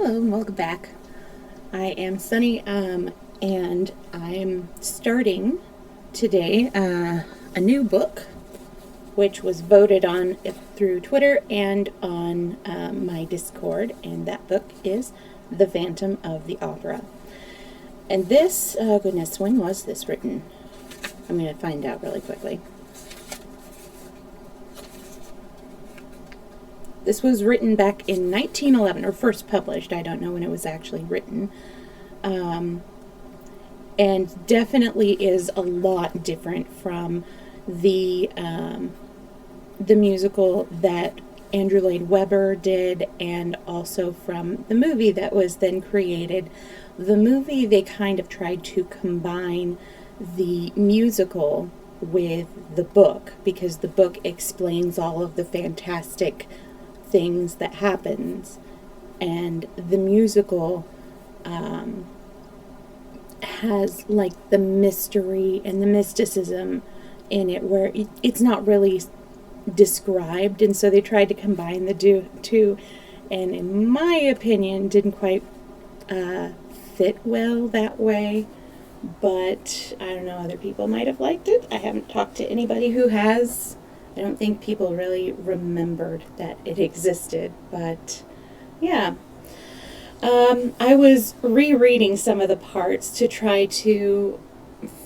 Hello and welcome back. I am Sunny, and I'm starting today a new book, which was voted on through Twitter and on my Discord, and that book is The Phantom of the Opera. And this, goodness, when was this written? I'm going to find out really quickly. This was written back in 1911, or first published. I don't know when it was actually written. And definitely is a lot different from the musical that Andrew Lloyd Webber did, and also from the movie that was then created. The movie, they kind of tried to combine the musical with the book, because the book explains all of the fantastic things that happens, and the musical has like the mystery and the mysticism in it, where it's not really described, and so they tried to combine the two, and in my opinion didn't quite fit well that way. But I don't know, other people might have liked it. I haven't talked to anybody who has. I don't think people really remembered that it existed, but yeah. I was rereading some of the parts to try to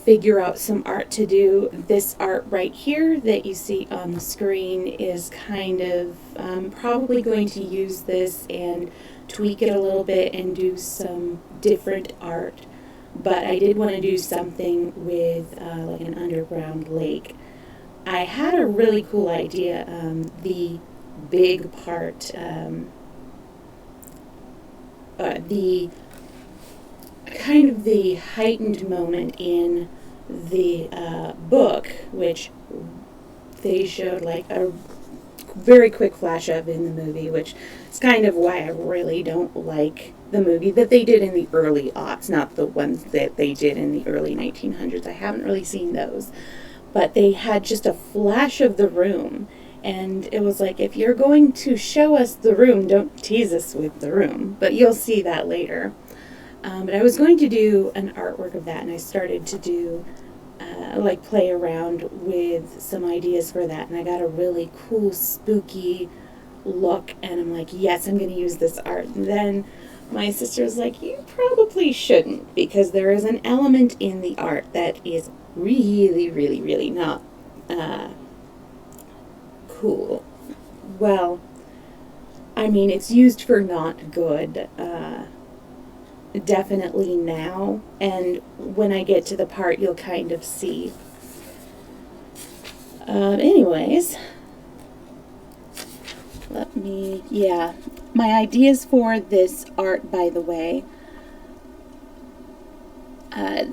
figure out some art to do. This art right here that you see on the screen is kind of probably going to use this and tweak it a little bit and do some different art, but I did want to do something with like an underground lake. I had a really cool idea. The big part, the kind of the heightened moment in the book, which they showed like a very quick flash of in the movie, which is kind of why I really don't like the movie that they did in the early aughts, not the ones that they did in the early 1900s. I haven't really seen those. But they had just a flash of the room, and it was like, if you're going to show us the room, don't tease us with the room. But you'll see that later. But I was going to do an artwork of that, and I started to do, play around with some ideas for that, and I got a really cool, spooky look, and I'm like, yes, I'm going to use this art. And then my sister was like, you probably shouldn't, because there is an element in the art that is really, really, really not cool. Well, I mean, it's used for not good, definitely now, and when I get to the part, you'll kind of see. Anyways, my ideas for this art, by the way,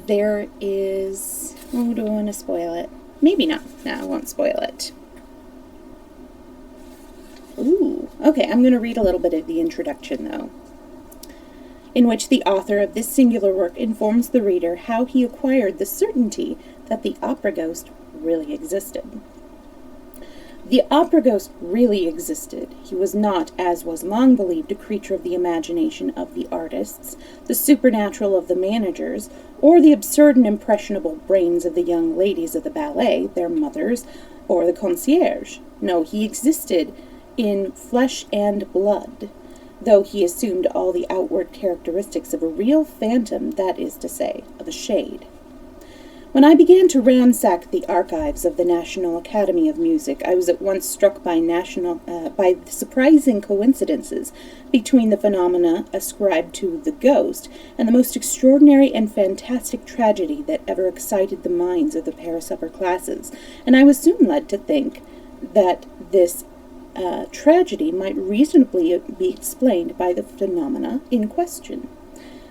there is, oh, do I want to spoil it? Maybe not. No, I won't spoil it. Ooh, okay, I'm going to read a little bit of the introduction, though, in which the author of this singular work informs the reader how he acquired the certainty that the opera ghost really existed. The opera ghost really existed. He was not, as was long believed, a creature of the imagination of the artists, the supernatural of the managers, or the absurd and impressionable brains of the young ladies of the ballet, their mothers, or the concierge. No, he existed in flesh and blood, though he assumed all the outward characteristics of a real phantom, that is to say, of a shade. When I began to ransack the archives of the National Academy of Music, I was at once struck by the surprising coincidences between the phenomena ascribed to the ghost and the most extraordinary and fantastic tragedy that ever excited the minds of the Paris upper classes, and I was soon led to think that this tragedy might reasonably be explained by the phenomena in question.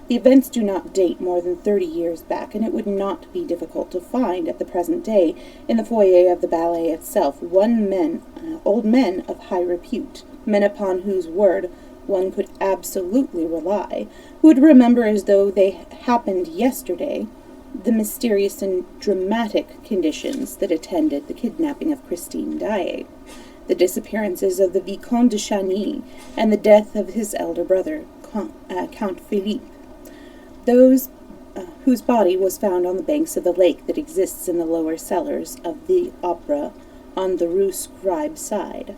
The events do not date more than 30 years back, and it would not be difficult to find at the present day in the foyer of the ballet itself old men of high repute, men upon whose word one could absolutely rely, who would remember as though they happened yesterday the mysterious and dramatic conditions that attended the kidnapping of Christine Daae, the disappearances of the Vicomte de Chagny, and the death of his elder brother, Count Philippe, those whose body was found on the banks of the lake that exists in the lower cellars of the Opera on the Rue Scribe side.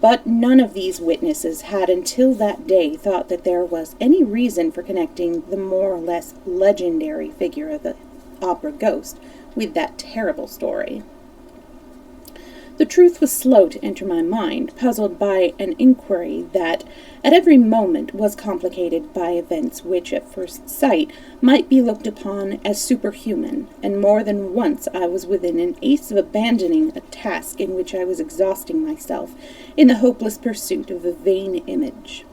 But none of these witnesses had until that day thought that there was any reason for connecting the more or less legendary figure of the opera ghost with that terrible story. The truth was slow to enter my mind, puzzled by an inquiry that, at every moment, was complicated by events which, at first sight, might be looked upon as superhuman, and more than once I was within an ace of abandoning a task in which I was exhausting myself in the hopeless pursuit of a vain image.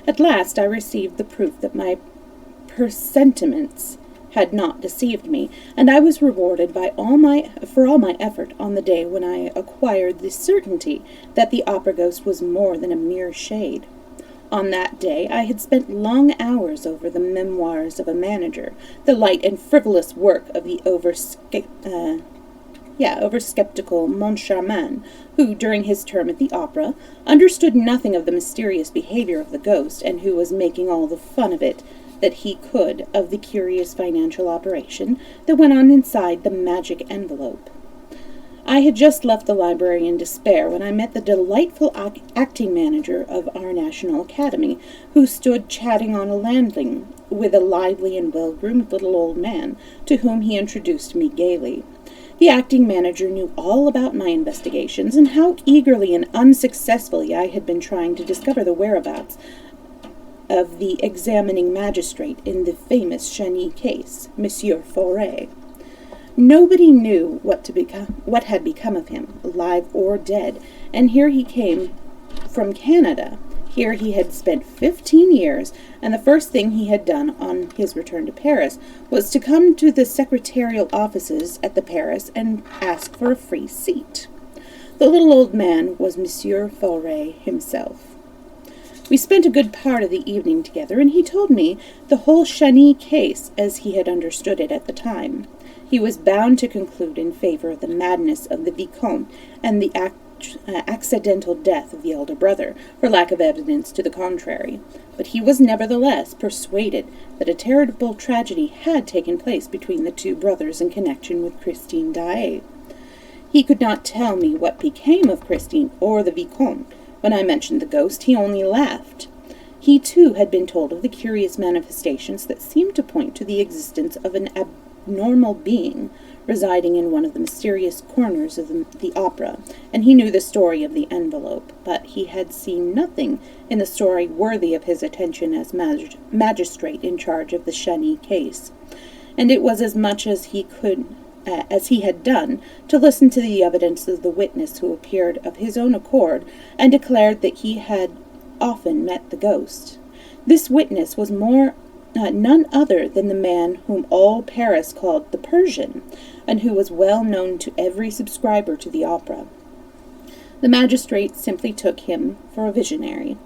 At last I received the proof that my presentiments had not deceived me, and I was rewarded for all my effort on the day when I acquired the certainty that the opera ghost was more than a mere shade. On that day I had spent long hours over the memoirs of a manager, the light and frivolous work of the over-skeptical Moncharmin, who, during his term at the opera, understood nothing of the mysterious behavior of the ghost, and who was making all the fun of it that he could of the curious financial operation that went on inside the magic envelope. I had just left the library in despair when I met the delightful acting manager of our National Academy, who stood chatting on a landing with a lively and well-groomed little old man, to whom he introduced me gaily. The acting manager knew all about my investigations, and how eagerly and unsuccessfully I had been trying to discover the whereabouts of the examining magistrate in the famous Cheny case, Monsieur Faure. Nobody knew what had become of him, alive or dead, and here he came from Canada. Here he had spent 15 years, and the first thing he had done on his return to Paris was to come to the secretarial offices at the Paris and ask for a free seat. The little old man was Monsieur Faure himself. We spent a good part of the evening together, and he told me the whole Cheny case as he had understood it at the time. He was bound to conclude in favor of the madness of the Vicomte and the accidental death of the elder brother, for lack of evidence to the contrary. But he was nevertheless persuaded that a terrible tragedy had taken place between the two brothers in connection with Christine Daae. He could not tell me what became of Christine or the Vicomte. When I mentioned the ghost, he only laughed. He, too, had been told of the curious manifestations that seemed to point to the existence of an abnormal being residing in one of the mysterious corners of the opera, and he knew the story of the envelope, but he had seen nothing in the story worthy of his attention as magistrate in charge of the Cheny case, and it was as much as he had done, to listen to the evidence of the witness who appeared of his own accord and declared that he had often met the ghost. This witness was none other than the man whom all Paris called the Persian, and who was well known to every subscriber to the opera. The magistrate simply took him for a visionary.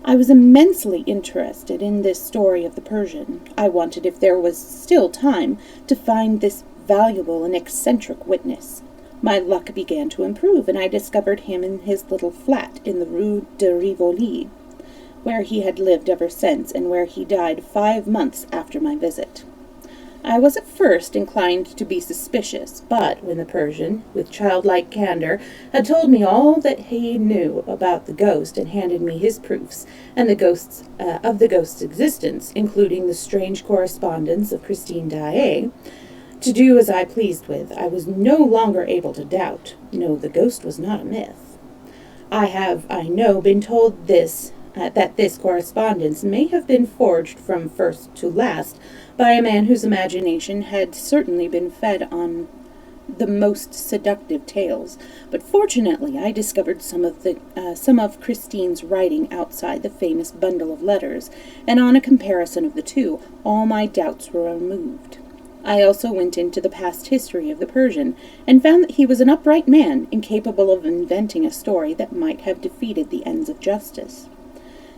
I was immensely interested in this story of the Persian. I wanted, if there was still time, to find this valuable and eccentric witness. My luck began to improve, and I discovered him in his little flat in the Rue de Rivoli, where he had lived ever since, and where he died 5 months after my visit. I was at first inclined to be suspicious, but when the Persian, with childlike candor, had told me all that he knew about the ghost and handed me his proofs and the ghost's existence, including the strange correspondence of Christine Daae, to do as I pleased with, I was no longer able to doubt. No, the ghost was not a myth. I know, been told that this correspondence may have been forged from first to last by a man whose imagination had certainly been fed on the most seductive tales, but fortunately I discovered some of Christine's writing outside the famous bundle of letters, and on a comparison of the two, all my doubts were removed. I also went into the past history of the Persian, and found that he was an upright man, incapable of inventing a story that might have defeated the ends of justice.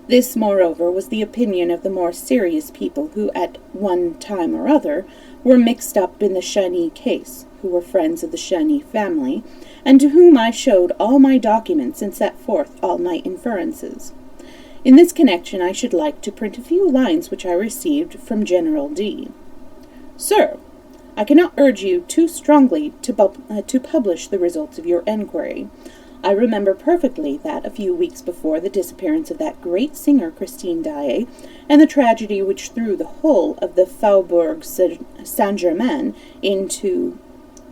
This, moreover, was the opinion of the more serious people who, at one time or other, were mixed up in the Cheny case, who were friends of the Cheny family, and to whom I showed all my documents and set forth all my inferences. In this connection, I should like to print a few lines which I received from General D. Sir, I cannot urge you too strongly to publish the results of your enquiry. I remember perfectly that a few weeks before the disappearance of that great singer Christine Daae, and the tragedy which threw the whole of the Faubourg Saint-Germain into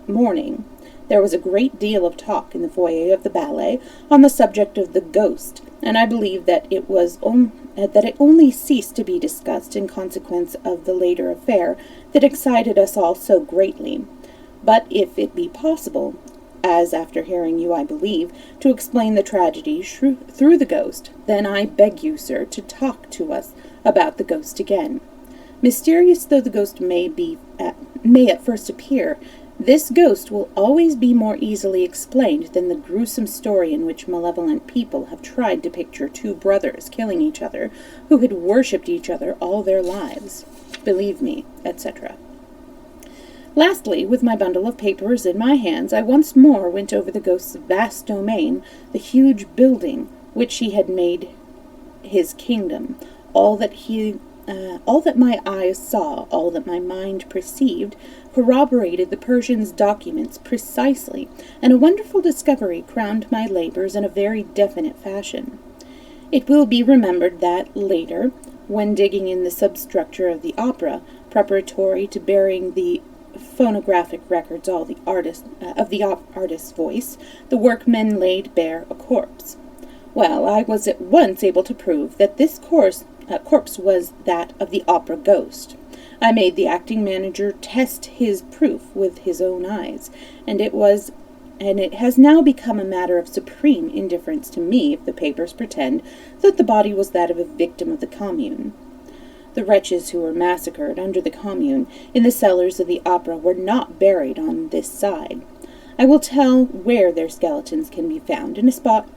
mourning, there was a great deal of talk in the foyer of the ballet on the subject of the ghost, and I believe that it only ceased to be discussed in consequence of the later affair that excited us all so greatly. But if it be possible, as after hearing you I believe, to explain the tragedy through the ghost, then I beg you, sir, to talk to us about the ghost again. Mysterious though the ghost may at first appear, this ghost will always be more easily explained than the gruesome story in which malevolent people have tried to picture two brothers killing each other who had worshipped each other all their lives. Believe me, etc. Lastly, with my bundle of papers in my hands, I once more went over the ghost's vast domain, the huge building which he had made his kingdom, all that my eyes saw, all that my mind perceived, corroborated the Persian's documents precisely, and a wonderful discovery crowned my labors in a very definite fashion. It will be remembered that, later, when digging in the substructure of the opera, preparatory to burying the phonographic records of the artist's voice, the workmen laid bare a corpse. Well, I was at once able to prove that this corpse was that of the opera ghost. I made the acting manager test his proof with his own eyes, and it has now become a matter of supreme indifference to me if the papers pretend that the body was that of a victim of the Commune. The wretches who were massacred under the Commune in the cellars of the opera were not buried on this side. I will tell where their skeletons can be found, in a spot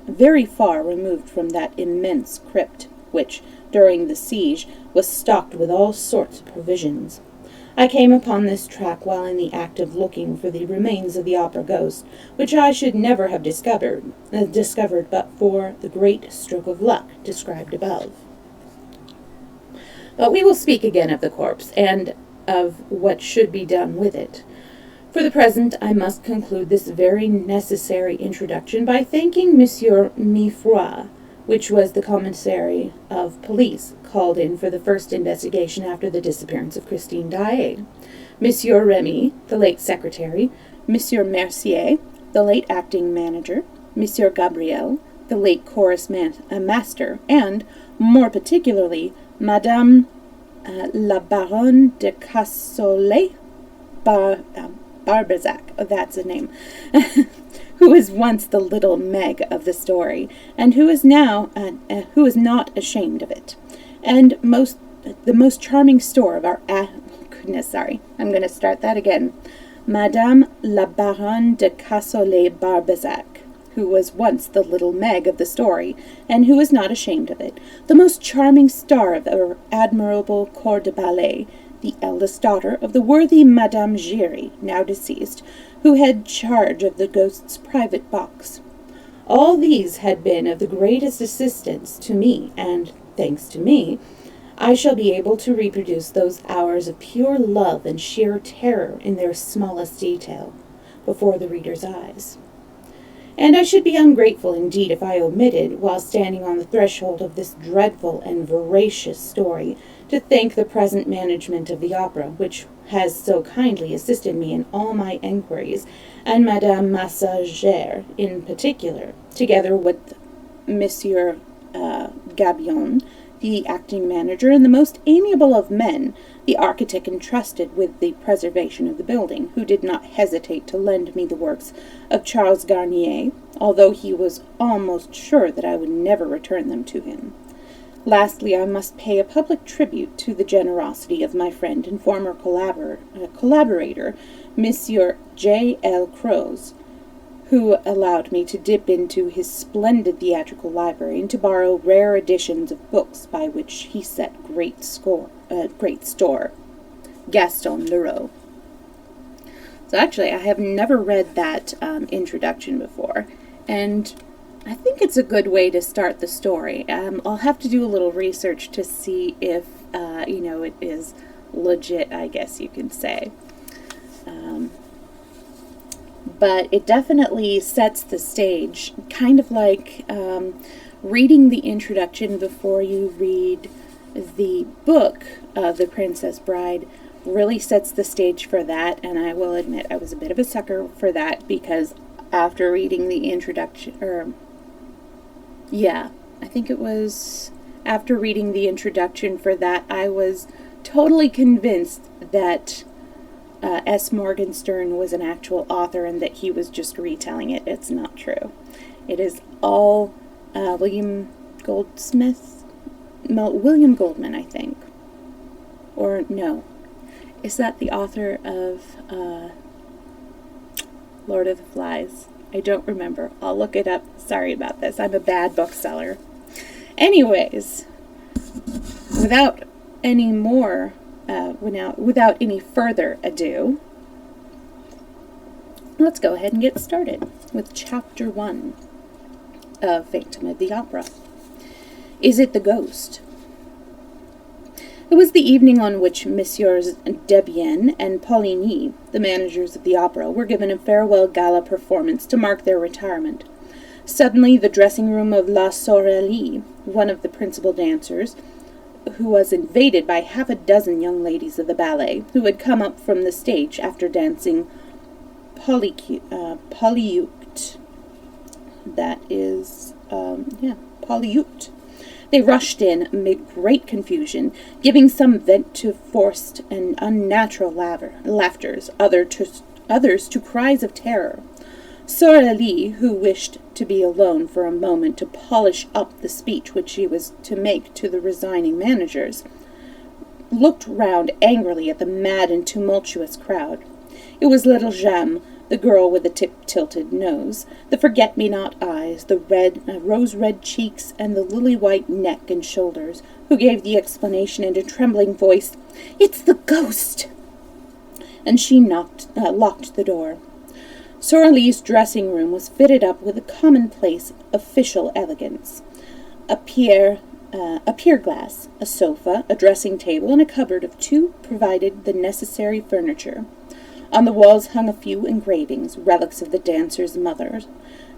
very far removed from that immense crypt, which, during the siege, was stocked with all sorts of provisions. I came upon this track while in the act of looking for the remains of the opera ghost, which I should never have discovered but for the great stroke of luck described above. But we will speak again of the corpse, and of what should be done with it. For the present, I must conclude this very necessary introduction by thanking Monsieur Mifroid, which was the commissary of police called in for the first investigation after the disappearance of Christine Daae, Monsieur Remy, the late secretary, Monsieur Mercier, the late acting manager, Monsieur Gabriel, the late chorus master, and, more particularly, Madame la Baronne de Cassolet Barbezac, that's a name, who was once the little Meg of the story, and who is now who is not ashamed of it, and the most charming store of our I'm going to start that again. Madame la Baronne de Cassolet Barbezac, who was once the little Meg of the story, and who is not ashamed of it, the most charming star of our admirable corps de ballet, the eldest daughter of the worthy Madame Giry, now deceased, who had charge of the ghost's private box. All these had been of the greatest assistance to me, and, thanks to me, I shall be able to reproduce those hours of pure love and sheer terror in their smallest detail, before the reader's eyes. And I should be ungrateful indeed if I omitted, while standing on the threshold of this dreadful and veracious story, to thank the present management of the opera, which has so kindly assisted me in all my enquiries, and Madame Massager in particular, together with Monsieur Gabion, the acting manager, and the most amiable of men, the architect entrusted with the preservation of the building, who did not hesitate to lend me the works of Charles Garnier, although he was almost sure that I would never return them to him. Lastly, I must pay a public tribute to the generosity of my friend and former collaborator, Monsieur J. L. Croze, who allowed me to dip into his splendid theatrical library and to borrow rare editions of books by which he set great store. Gaston Leroux. So actually, I have never read that introduction before, and I think it's a good way to start the story. I'll have to do a little research to see if, it is legit, I guess you could say. But it definitely sets the stage, kind of like reading the introduction before you read the book of The Princess Bride really sets the stage for that, and I will admit I was a bit of a sucker for that, because after reading the introduction, I think it was after reading the introduction for that, I was totally convinced that S. Morgenstern was an actual author and that he was just retelling it. It's not true. It is all William Goldman, I think. Or no. Is that the author of Lord of the Flies? I don't remember. I'll look it up. Sorry about this. I'm a bad bookseller. Anyways, without any further ado, let's go ahead and get started with Chapter 1 of Phantom of the Opera. Is it the ghost? It was the evening on which Messieurs Debienne and Poligny, the managers of the opera, were given a farewell gala performance to mark their retirement. Suddenly, the dressing room of La Sorelli, one of the principal dancers, who was invaded by half a dozen young ladies of the ballet, who had come up from the stage after dancing Polyeucte. That is, Polyeucte. They rushed in amid great confusion, giving some vent to forced and unnatural laughters, others to cries of terror. Sorelli, who wished to be alone for a moment to polish up the speech which she was to make to the resigning managers, looked round angrily at the mad and tumultuous crowd. It was little Jem, the girl with the tilted nose, the forget-me-not eyes, the rose-red cheeks, and the lily-white neck and shoulders, who gave the explanation in a trembling voice, "It's the ghost!" And she locked the door. Sorelli's dressing room was fitted up with a commonplace official elegance. A pier glass, a sofa, a dressing table, and a cupboard of two provided the necessary furniture. On the walls hung a few engravings, relics of the dancers' mothers,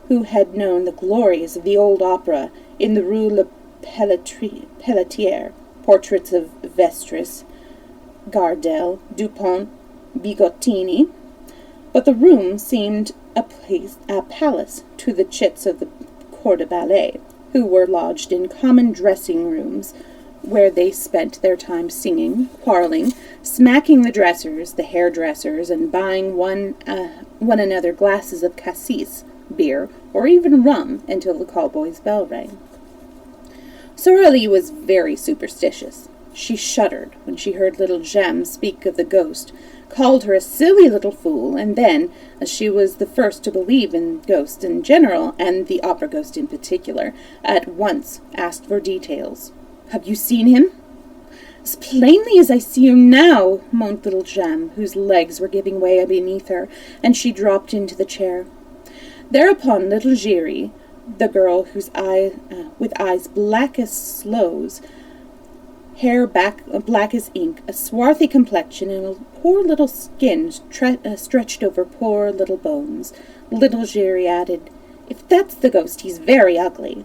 who had known the glories of the old opera in the Rue Le Pelletier, portraits of Vestris, Gardel, Dupont, Bigottini. But the room seemed a palace to the chits of the corps de ballet, who were lodged in common dressing rooms, where they spent their time singing, quarreling, smacking the dressers, the hairdressers, and buying one another glasses of cassis, beer, or even rum until the call-boy's bell rang. Sorelli was very superstitious. She shuddered when she heard little Jem speak of the ghost, called her a silly little fool, and then, as she was the first to believe in ghosts in general, and the opera ghost in particular, at once asked for details. "Have you seen him?" "As plainly as I see him now," moaned little Jem, whose legs were giving way beneath her, and she dropped into the chair. Thereupon little Giry, the girl with eyes black as sloes, hair black as ink, a swarthy complexion, and a poor little skin stretched over poor little bones. Little Giry added, "If that's the ghost, he's very ugly."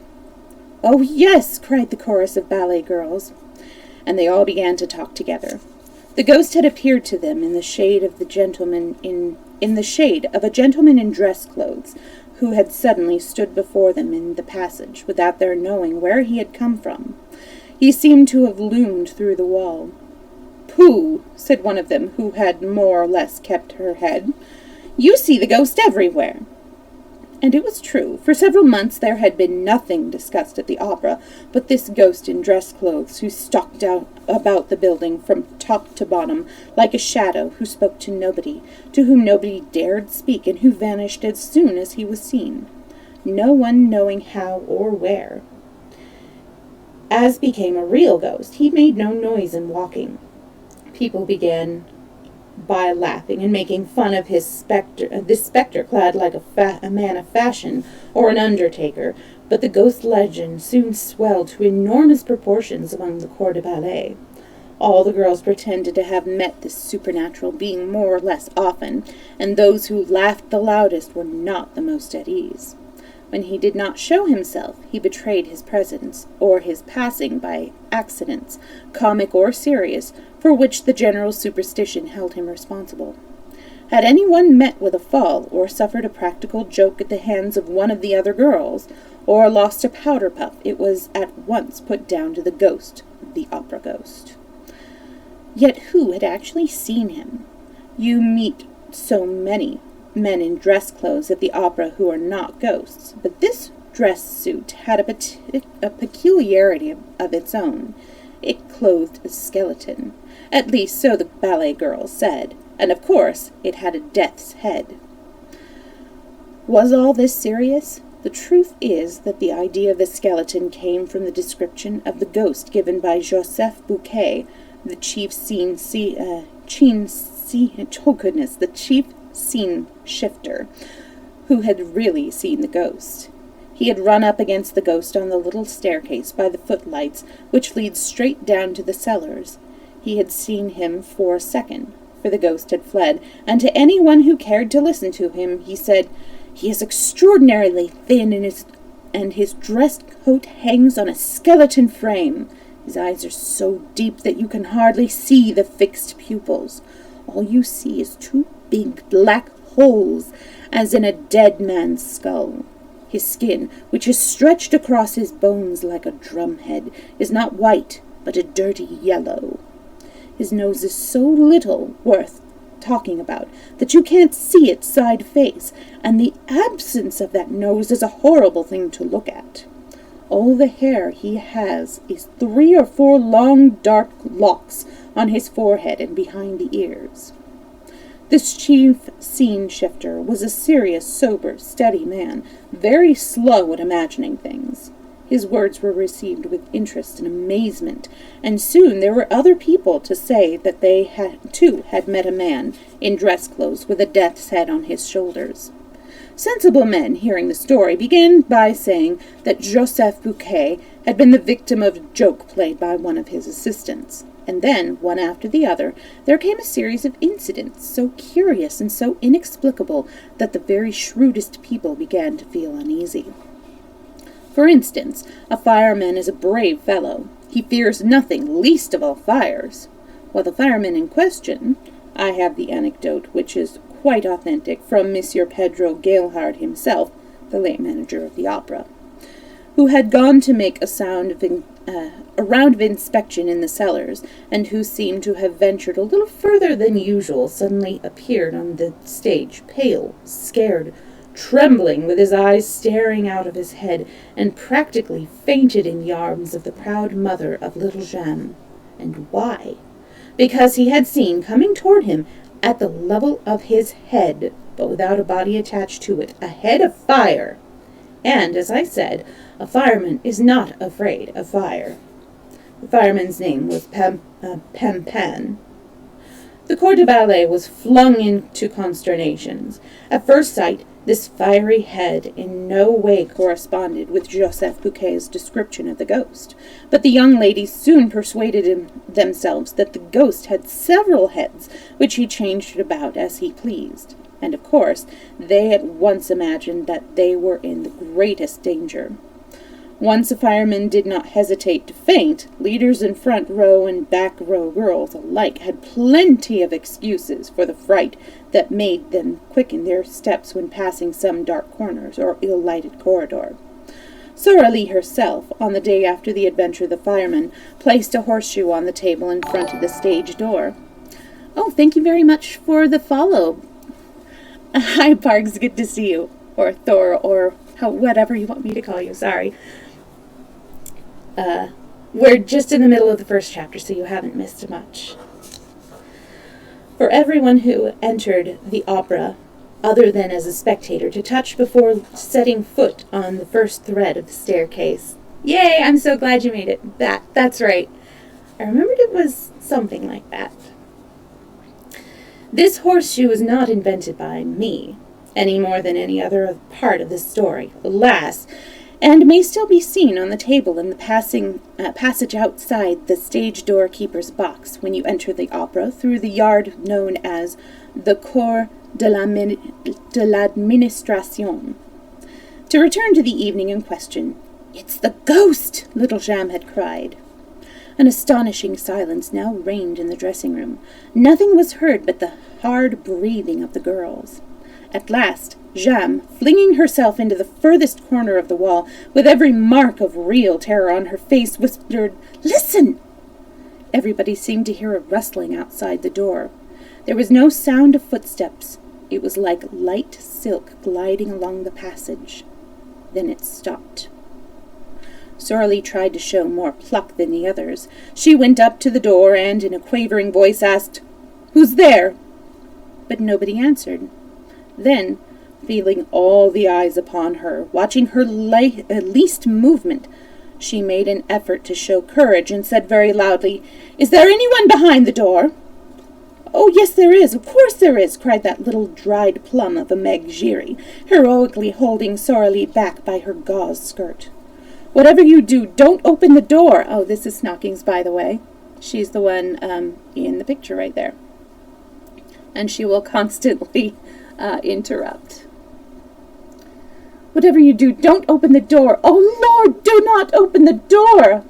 "Oh, yes!" cried the chorus of ballet girls, and they all began to talk together. The ghost had appeared to them in the shade of a gentleman in dress clothes, who had suddenly stood before them in the passage, without their knowing where he had come from. He seemed to have loomed through the wall. "Pooh!" said one of them, who had more or less kept her head. "You see the ghost everywhere." And it was true. For several months there had been nothing discussed at the opera but this ghost in dress clothes, who stalked about the building from top to bottom like a shadow, who spoke to nobody, to whom nobody dared speak, and who vanished as soon as he was seen, no one knowing how or where. As became a real ghost, he made no noise in walking. People began by laughing and making fun of this spectre clad like a man of fashion or an undertaker, but the ghost legend soon swelled to enormous proportions among the corps de ballet. All the girls pretended to have met this supernatural being more or less often, and those who laughed the loudest were not the most at ease. When he did not show himself, he betrayed his presence, or his passing by accidents, comic or serious, for which the general superstition held him responsible. Had anyone met with a fall, or suffered a practical joke at the hands of one of the other girls, or lost a powder puff, it was at once put down to the ghost, the opera ghost. Yet who had actually seen him? You meet so many men in dress clothes at the opera who are not ghosts, but this dress suit had a peculiarity of its own. It clothed a skeleton. At least so the ballet girls said, and of course it had a death's head. Was all this serious? The truth is that the idea of the skeleton came from the description of the ghost given by Joseph Bouquet, the chief scene shifter, who had really seen the ghost. He had run up against the ghost on the little staircase by the footlights, which leads straight down to the cellars. He had seen him for a second, for the ghost had fled, and to anyone who cared to listen to him, he said, "He is extraordinarily thin, and his dress coat hangs on a skeleton frame. His eyes are so deep that you can hardly see the fixed pupils. All you see is two big black holes, as in a dead man's skull. His skin, which is stretched across his bones like a drumhead, is not white, but a dirty yellow. His nose is so little worth talking about that you can't see its side face, and the absence of that nose is a horrible thing to look at. All the hair he has is 3 or 4 long dark locks on his forehead and behind the ears." This chief scene shifter was a serious, sober, steady man, very slow at imagining things. His words were received with interest and amazement, and soon there were other people to say that they had met a man in dress clothes with a death's head on his shoulders. Sensible men, hearing the story, began by saying that Joseph Bouquet had been the victim of a joke played by one of his assistants. And then, one after the other, there came a series of incidents so curious and so inexplicable that the very shrewdest people began to feel uneasy. For instance, a fireman is a brave fellow. He fears nothing, least of all fires. While the fireman in question, I have the anecdote, which is quite authentic, from Monsieur Pedro Gailhard himself, the late manager of the opera, who had gone to make a round of inspection in the cellars, and who seemed to have ventured a little further than usual, suddenly appeared on the stage, pale, scared, trembling, with his eyes staring out of his head, and practically fainted in the arms of the proud mother of little Jeanne. And why? Because he had seen coming toward him, at the level of his head, but without a body attached to it, a head of fire. And, as I said, a fireman is not afraid of fire. The fireman's name was Pampan. The corps de ballet was flung into consternations. At first sight, this fiery head in no way corresponded with Joseph Bouquet's description of the ghost, but the young ladies soon persuaded themselves that the ghost had several heads, which he changed about as he pleased, and of course they at once imagined that they were in the greatest danger. Once a fireman did not hesitate to faint, leaders in front row and back row girls alike had plenty of excuses for the fright that made them quicken their steps when passing some dark corners or ill-lighted corridor. Sorelli herself, on the day after the adventure of the fireman, placed a horseshoe on the table in front of the stage door. "Oh, thank you very much for the follow." "Hi, Parks, good to see you." Or Thor, or whatever you want me to call you, sorry. We're just in the middle of the first chapter, so you haven't missed much. For everyone who entered the opera, other than as a spectator, to touch before setting foot on the first thread of the staircase. Yay, I'm so glad you made it. That's right. I remembered it was something like that. This horseshoe is not invented by me, any more than any other part of this story, alas, and may still be seen on the table in the passage outside the stage doorkeeper's box when you enter the opera through the yard known as the Cour de l'Administration. To return to the evening in question, "It's the ghost!" little Jam had cried. An astonishing silence now reigned in the dressing-room. Nothing was heard but the hard breathing of the girls. At last, Jam, flinging herself into the furthest corner of the wall, with every mark of real terror on her face, whispered, "Listen!" Everybody seemed to hear a rustling outside the door. There was no sound of footsteps. It was like light silk gliding along the passage. Then it stopped. Sorley tried to show more pluck than the others. She went up to the door and, in a quavering voice, asked, "Who's there?" But nobody answered. Then, feeling all the eyes upon her, watching her least movement, she made an effort to show courage and said very loudly, "Is there anyone behind the door?" "Oh, yes, there is. Of course there is," cried that little dried plum of a Meg Giry, heroically holding Sorley back by her gauze skirt. "Whatever you do, don't open the door." Oh, this is Snockings, by the way. She's the one in the picture right there. And she will constantly interrupt. "Whatever you do, don't open the door. Oh, Lord, do not open the door!"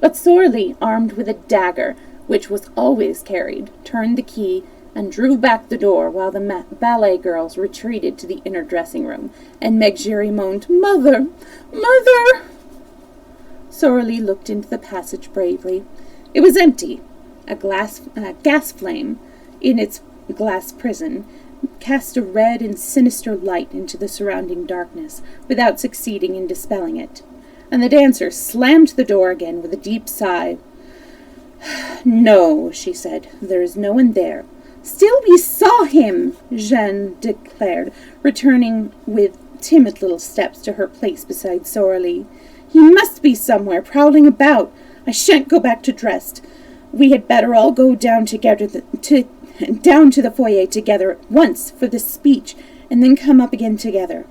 But Sorley, armed with a dagger, which was always carried, turned the key and drew back the door while the ballet girls retreated to the inner dressing-room, and Meg Giry moaned, "Mother! Mother!" Sorley looked into the passage bravely. It was empty. A gas flame in its glass prison cast a red and sinister light into the surrounding darkness, without succeeding in dispelling it, and the dancer slammed the door again with a deep sigh. "No," she said, "there is no one there." "Still we saw him," Jeanne declared, returning with timid little steps to her place beside Sorley. "He must be somewhere, prowling about. I shan't go back to dress. We had better all go down together down to the foyer together at once for this speech, and then come up again together."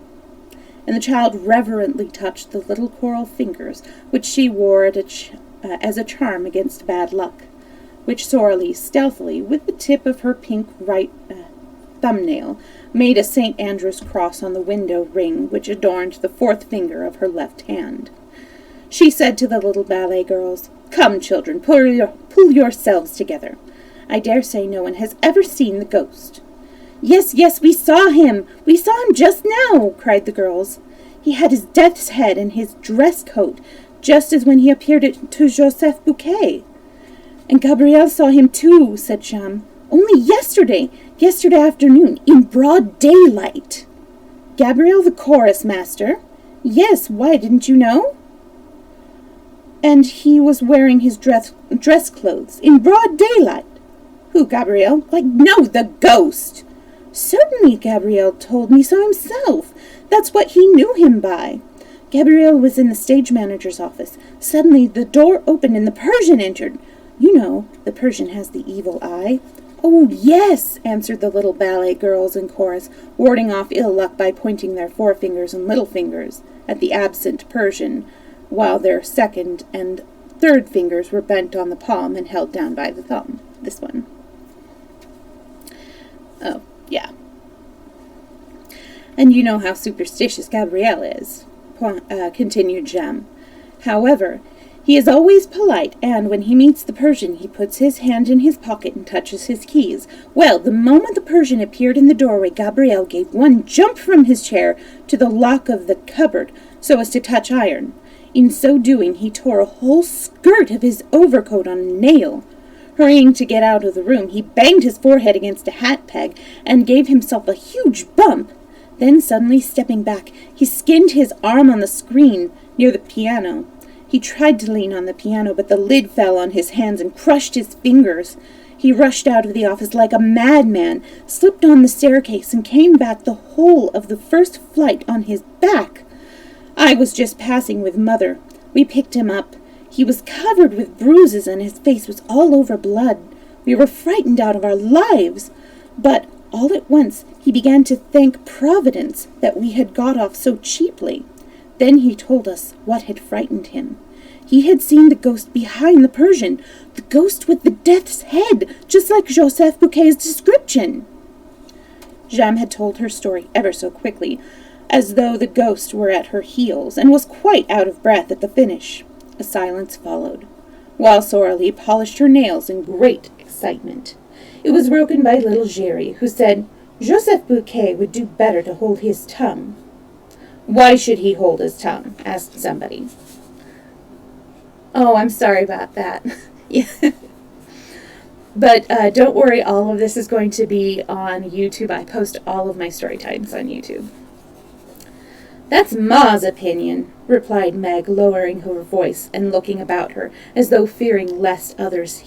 And the child reverently touched the little coral fingers which she wore as a charm against bad luck, which Sorley stealthily, with the tip of her pink right thumbnail, made a St. Andrew's cross on the window ring which adorned the fourth finger of her left hand. She said to the little ballet girls, "Come, children, pull yourselves together. I dare say no one has ever seen the ghost." "Yes, yes, we saw him! We saw him just now!" cried the girls. "He had his death's head and his dress coat, just as when he appeared to Joseph Bouquet." "And Gabrielle saw him too," said Jam. "Only yesterday afternoon, in broad daylight." "Gabrielle the chorus master?" "Yes, why, didn't you know?" "And he was wearing his dress clothes, in broad daylight." "Who, Gabrielle?" "Like, no, the ghost." "Certainly, Gabrielle told me so himself. That's what he knew him by." Gabrielle was in the stage manager's office. Suddenly the door opened and the Persian entered. You know, the Persian has the evil eye. "Oh, yes," answered the little ballet girls in chorus, warding off ill luck by pointing their forefingers and little fingers at the absent Persian, while their second and third fingers were bent on the palm and held down by the thumb. This one. Oh, yeah. "And you know how superstitious Gabrielle is," continued Jem. "However, he is always polite, and when he meets the Persian, he puts his hand in his pocket and touches his keys. Well, the moment the Persian appeared in the doorway, Gabrielle gave one jump from his chair to the lock of the cupboard, so as to touch iron. In so doing, he tore a whole skirt of his overcoat on a nail. Hurrying to get out of the room, he banged his forehead against a hat peg and gave himself a huge bump. Then, suddenly stepping back, he skinned his arm on the screen near the piano. He tried to lean on the piano, but the lid fell on his hands and crushed his fingers. He rushed out of the office like a madman, slipped on the staircase, and came back the whole of the first flight on his back. I was just passing with Mother. We picked him up. He was covered with bruises, and his face was all over blood. We were frightened out of our lives. But all at once he began to thank Providence that we had got off so cheaply. Then he told us what had frightened him. He had seen the ghost behind the Persian, the ghost with the death's head, just like Joseph Bouquet's description. Jeanne had told her story ever so quickly, as though the ghost were at her heels, and was quite out of breath at the finish. A silence followed, while Sorely polished her nails in great excitement. It was broken by little Giry, who said, "Joseph Bouquet would do better to hold his tongue." "Why should he hold his tongue?" asked somebody. "Oh, I'm sorry about that." Yeah. But don't worry, all of this is going to be on YouTube. I post all of my story times on YouTube. "That's Ma's opinion," replied Meg, lowering her voice and looking about her, as though fearing lest others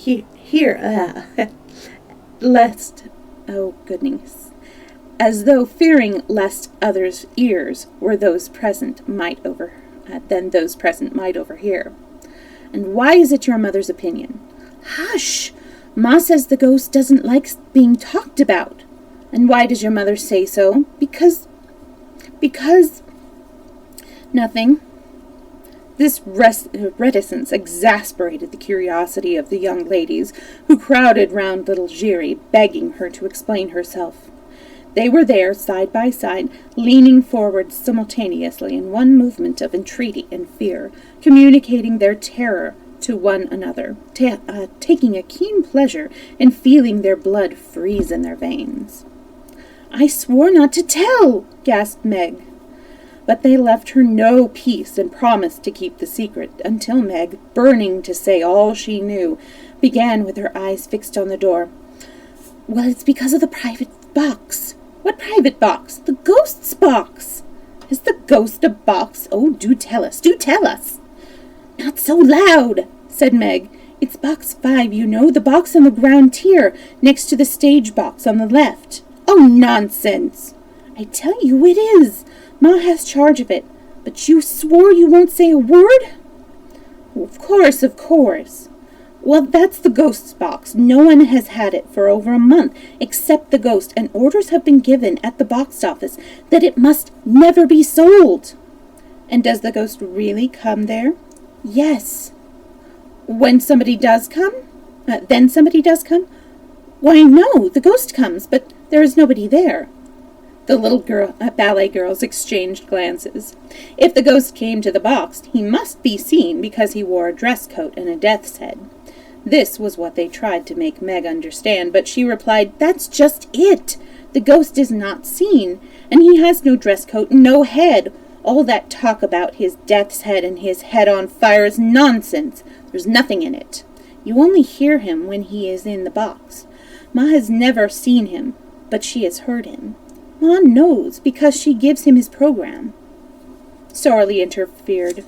as though fearing lest others' ears were those present might overhear. "And why is it your mother's opinion?" "Hush! Ma says the ghost doesn't like being talked about." "And why does your mother say so?" Because... Nothing. This reticence exasperated the curiosity of the young ladies, who crowded round little Giry, begging her to explain herself. They were there, side by side, leaning forward simultaneously in one movement of entreaty and fear, communicating their terror to one another, taking a keen pleasure in feeling their blood freeze in their veins. "I swore not to tell," gasped Meg. But they left her no peace and promised to keep the secret, until Meg, burning to say all she knew, began with her eyes fixed on the door. "Well, it's because of the private box." "What private box?" "The ghost's box." "Is the ghost a box? Oh, do tell us, do tell us." "Not so loud," said Meg. "It's box 5, you know, the box on the ground tier, next to the stage box on the left." "Oh, nonsense." "I tell you it is. Ma has charge of it. But you swore you won't say a word?" Of course. "Well, that's the ghost's box. No one has had it for over a month, except the ghost, and orders have been given at the box office that it must never be sold." "And does the ghost really come there?" "Yes." "When somebody does come? Then somebody does come?" "Why, no, the ghost comes, but there is nobody there." The little ballet girls exchanged glances. If the ghost came to the box, he must be seen because he wore a dress coat and a death's head. This was what they tried to make Meg understand, but she replied, "That's just it. The ghost is not seen, and he has no dress coat and no head. All that talk about his death's head and his head on fire is nonsense. There's nothing in it. You only hear him when he is in the box. Ma has never seen him, but she has heard him. Ma knows, because she gives him his program." Sorely interfered.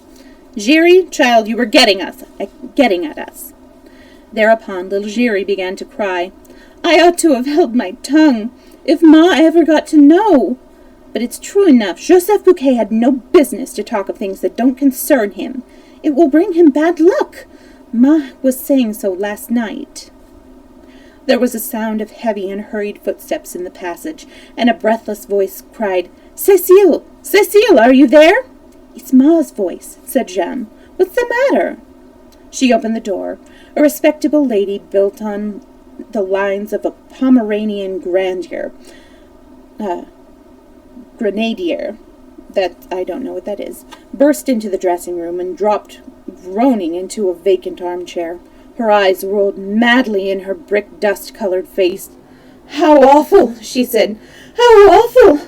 "Giry, child, you were getting at us." Thereupon little Giry began to cry. "I ought to have held my tongue, if Ma ever got to know. But it's true enough, Joseph Bouquet had no business to talk of things that don't concern him. It will bring him bad luck. Ma was saying so last night." There was a sound of heavy and hurried footsteps in the passage, and a breathless voice cried, "Cécile! Cécile, are you there?" "It's Ma's voice," said Jeanne. "What's the matter?" She opened the door. A respectable lady built on the lines of a Pomeranian grenadier, that I don't know what that is, burst into the dressing room and dropped groaning into a vacant armchair. Her eyes rolled madly in her brick dust-colored face. "How awful!" she said. "How awful!"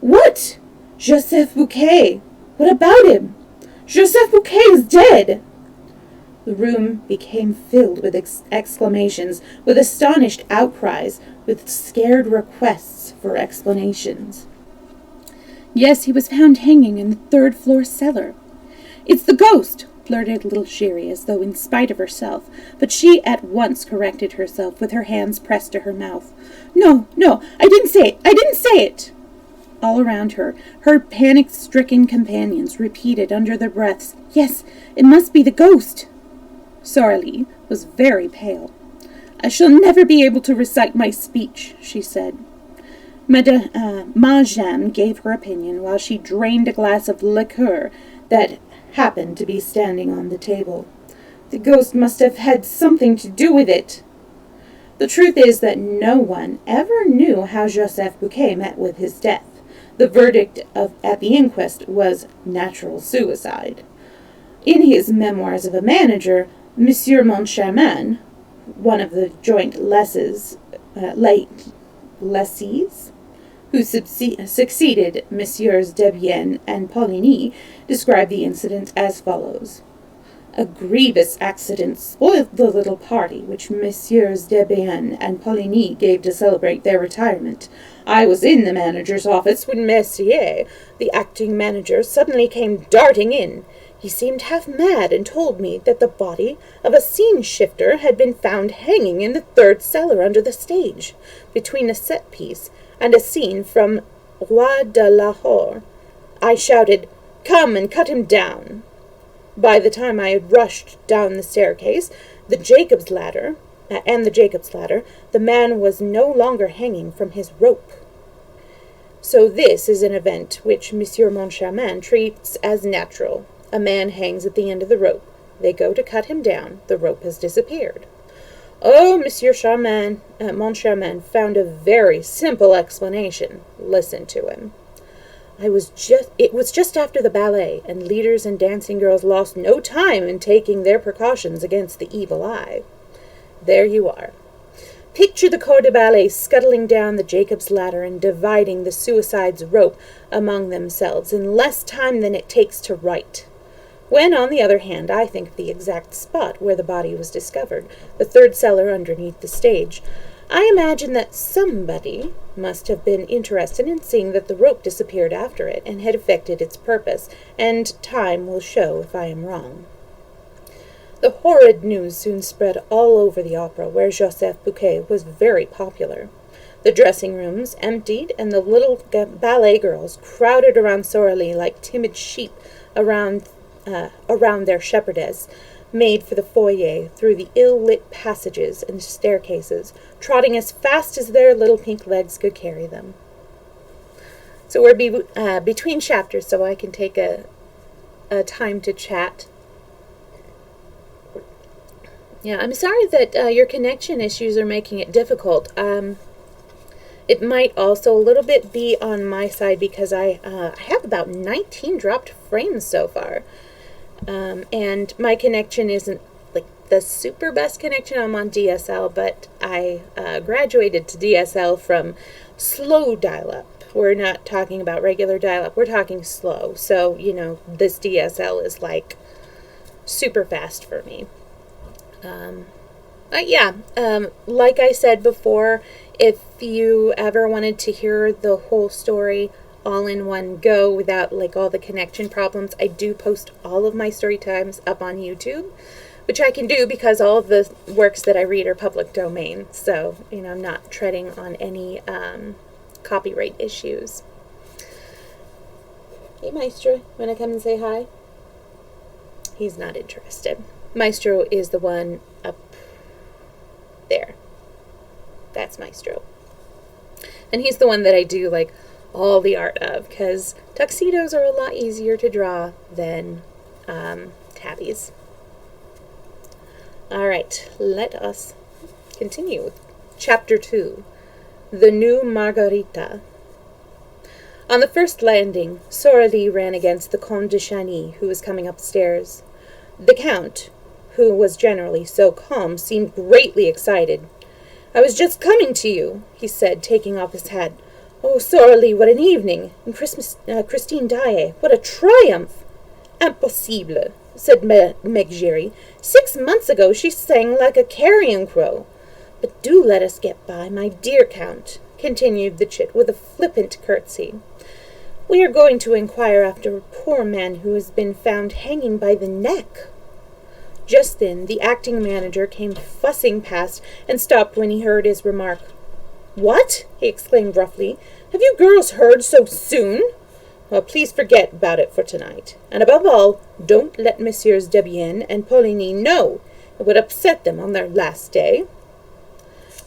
What? Joseph Bouquet! What about him?" "Joseph Bouquet is dead!" The room became filled with exclamations, with astonished outcries, with scared requests for explanations. "Yes, he was found hanging in the 3rd-floor cellar." "It's the ghost!" blurted little Giry, as though in spite of herself, but she at once corrected herself, with her hands pressed to her mouth. No, I didn't say it! All around her, her panic-stricken companions repeated under their breaths, "Yes, it must be the ghost." Sorely was very pale. I shall never be able to recite my speech, she said. Ma Jeanne gave her opinion while she drained a glass of liqueur that happened to be standing on the table. The ghost must have had something to do with it. The truth is that no one ever knew how Joseph Bouquet met with his death. The verdict at the inquest was natural suicide. In his Memoirs of a Manager, Monsieur Moncharmin, one of the joint lessees, who succeeded Messieurs Debienne and Poligny, described the incident as follows. A grievous accident spoilt the little party which Messieurs Debienne and Poligny gave to celebrate their retirement. I was in the manager's office when Messier, the acting manager, suddenly came darting in. He seemed half mad and told me that the body of a scene-shifter had been found hanging in the third cellar under the stage, between a set-piece and a scene from Roi de Lahore. I shouted, "Come and cut him down." By the time I had rushed down the staircase, the Jacob's ladder, the man was no longer hanging from his rope. So this is an event which Monsieur Moncharmin treats as natural. A man hangs at the end of the rope. They go to cut him down. The rope has disappeared. Oh, Monsieur Moncharmin found a very simple explanation. Listen to him. It was just after the ballet, and leaders and dancing girls lost no time in taking their precautions against the evil eye. There you are. Picture the corps de ballet scuttling down the Jacob's ladder and dividing the suicide's rope among themselves in less time than it takes to write. When, on the other hand, I think of the exact spot where the body was discovered, the third cellar underneath the stage, I imagine that somebody must have been interested in seeing that the rope disappeared after it and had effected its purpose, and time will show if I am wrong. The horrid news soon spread all over the opera, where Joseph Bouquet was very popular. The dressing rooms emptied, and the little ballet girls crowded around Sorelli like timid sheep around their shepherdess, made for the foyer through the ill-lit passages and staircases, trotting as fast as their little pink legs could carry them. So we're between chapters, so I can take a time to chat. Yeah, I'm sorry that your connection issues are making it difficult. It might also a little bit be on my side because I have about 19 dropped frames so far. And my connection isn't like the super best connection. I'm on DSL, but I graduated to DSL from slow dial-up. We're not talking about regular dial-up. We're talking slow. So, this DSL is like super fast for me. Like I said before, if you ever wanted to hear the whole story all in one go without like all the connection problems, I do post all of my story times up on YouTube, which I can do because all of the works that I read are public domain. So, I'm not treading on any copyright issues. Hey, Maestro, wanna come and say hi? He's not interested. Maestro is the one up there. That's Maestro. And he's the one that I do like all the art of, because tuxedos are a lot easier to draw than tabbies. Alright, let us continue with Chapter 2, The New Margarita. On the first landing, Sorelli ran against the Comte de Chagny, who was coming upstairs. The Count, who was generally so calm, seemed greatly excited. "I was just coming to you," he said, taking off his hat. "Oh, Sorelli, what an evening! And Christine Daae, what a triumph!" "Impossible," said Meg Giry. 6 months ago she sang like a carrion crow. "But do let us get by, my dear Count," continued the chit with a flippant curtsy. "We are going to inquire after a poor man who has been found hanging by the neck." Just then the acting manager came fussing past and stopped when he heard his remark. "What?" he exclaimed roughly. "Have you girls heard so soon? Well, please forget about it for tonight. And above all, don't let Messieurs Debienne and Poligny know. It would upset them on their last day."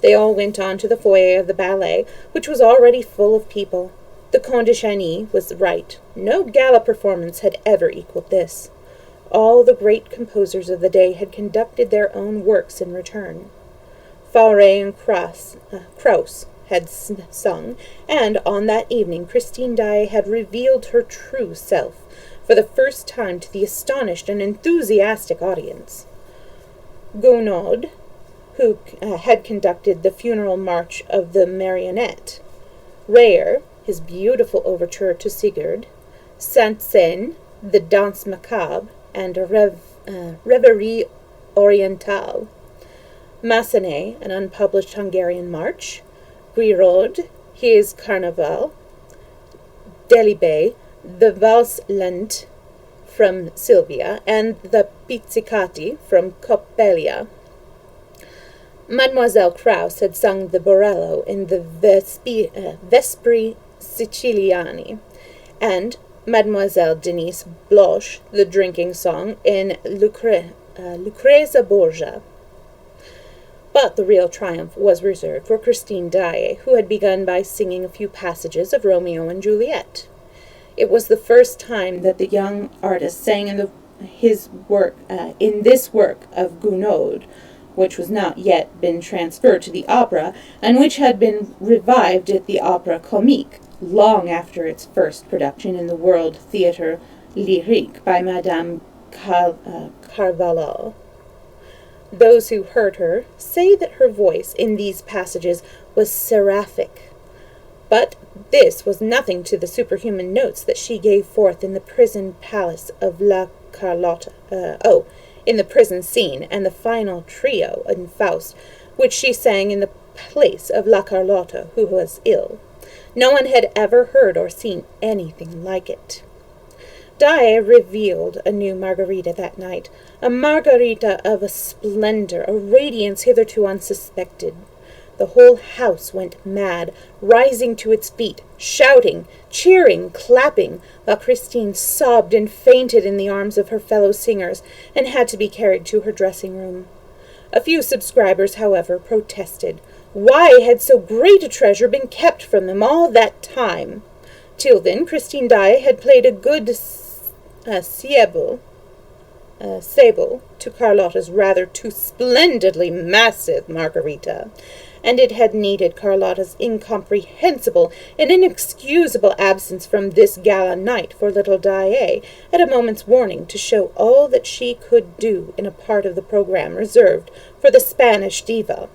They all went on to the foyer of the ballet, which was already full of people. The Comte de Chagny was right. No gala performance had ever equaled this. All the great composers of the day had conducted their own works in return. Fauré and Krauss had sung, and on that evening Christine Daae had revealed her true self for the first time to the astonished and enthusiastic audience. Gounod, who had conducted the funeral march of the marionette, Reyer, his beautiful overture to Sigurd, Saint-Saëns, the Danse Macabre, and Reverie Orientale, Massenet, an unpublished Hungarian march, Guiraud, his Carnaval, Delibes, the Valse Lente from Sylvia, and the Pizzicati from Coppelia. Mademoiselle Krauss had sung the Borello in the Vespri Siciliani, and Mademoiselle Denise Bloch the drinking song in Lucrezia Borgia. But the real triumph was reserved for Christine Daae, who had begun by singing a few passages of Romeo and Juliet. It was the first time that the young artist sang in this work of Gounod, which was not yet been transferred to the opera, and which had been revived at the Opera Comique long after its first production in the World Theatre Lyrique by Madame Carvalho. Those who heard her say that her voice in these passages was seraphic, but this was nothing to the superhuman notes that she gave forth in the prison palace of La Carlotta, in the prison scene, and the final trio in Faust, which she sang in the place of La Carlotta, who was ill. No one had ever heard or seen anything like it. Daae revealed a new Margarita that night, a Margarita of a splendor, a radiance hitherto unsuspected. The whole house went mad, rising to its feet, shouting, cheering, clapping, while Christine sobbed and fainted in the arms of her fellow singers and had to be carried to her dressing room. A few subscribers, however, protested. Why had so great a treasure been kept from them all that time? Till then, Christine Daae had played a good sable to Carlotta's rather too splendidly massive Margarita, and it had needed Carlotta's incomprehensible and inexcusable absence from this gala night for little Daae at a moment's warning to show all that she could do in a part of the program reserved for the Spanish diva.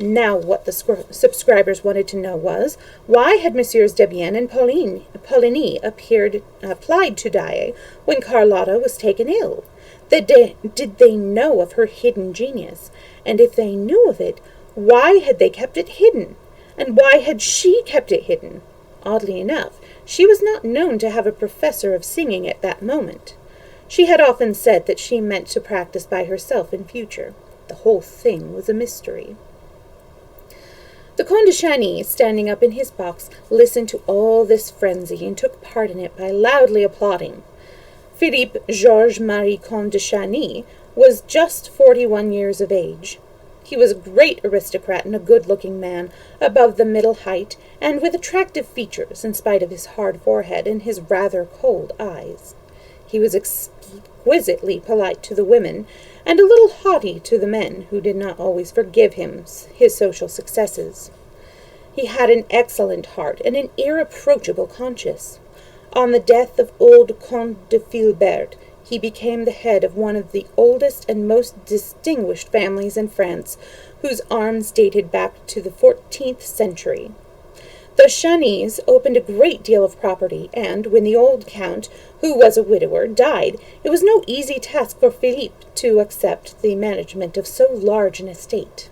Now what the subscribers wanted to know was, why had Messieurs Debienne and Poligny applied to Daae when Carlotta was taken ill? Did they know of her hidden genius? And if they knew of it, why had they kept it hidden? And why had she kept it hidden? Oddly enough, she was not known to have a professor of singing at that moment. She had often said that she meant to practice by herself in future. The whole thing was a mystery. The Comte de Chagny, standing up in his box, listened to all this frenzy and took part in it by loudly applauding. Philippe Georges-Marie Comte de Chagny was just 41 years of age. He was a great aristocrat and a good-looking man, above the middle height, and with attractive features in spite of his hard forehead and his rather cold eyes. He was exquisitely polite to the women, and a little haughty to the men, who did not always forgive him his social successes. He had an excellent heart and an irreproachable conscience. On the death of old Comte de Filbert, he became the head of one of the oldest and most distinguished families in France, whose arms dated back to the 14th century. The Chagnys opened a great deal of property, and when the old count, who was a widower, died, it was no easy task for Philippe to accept the management of so large an estate.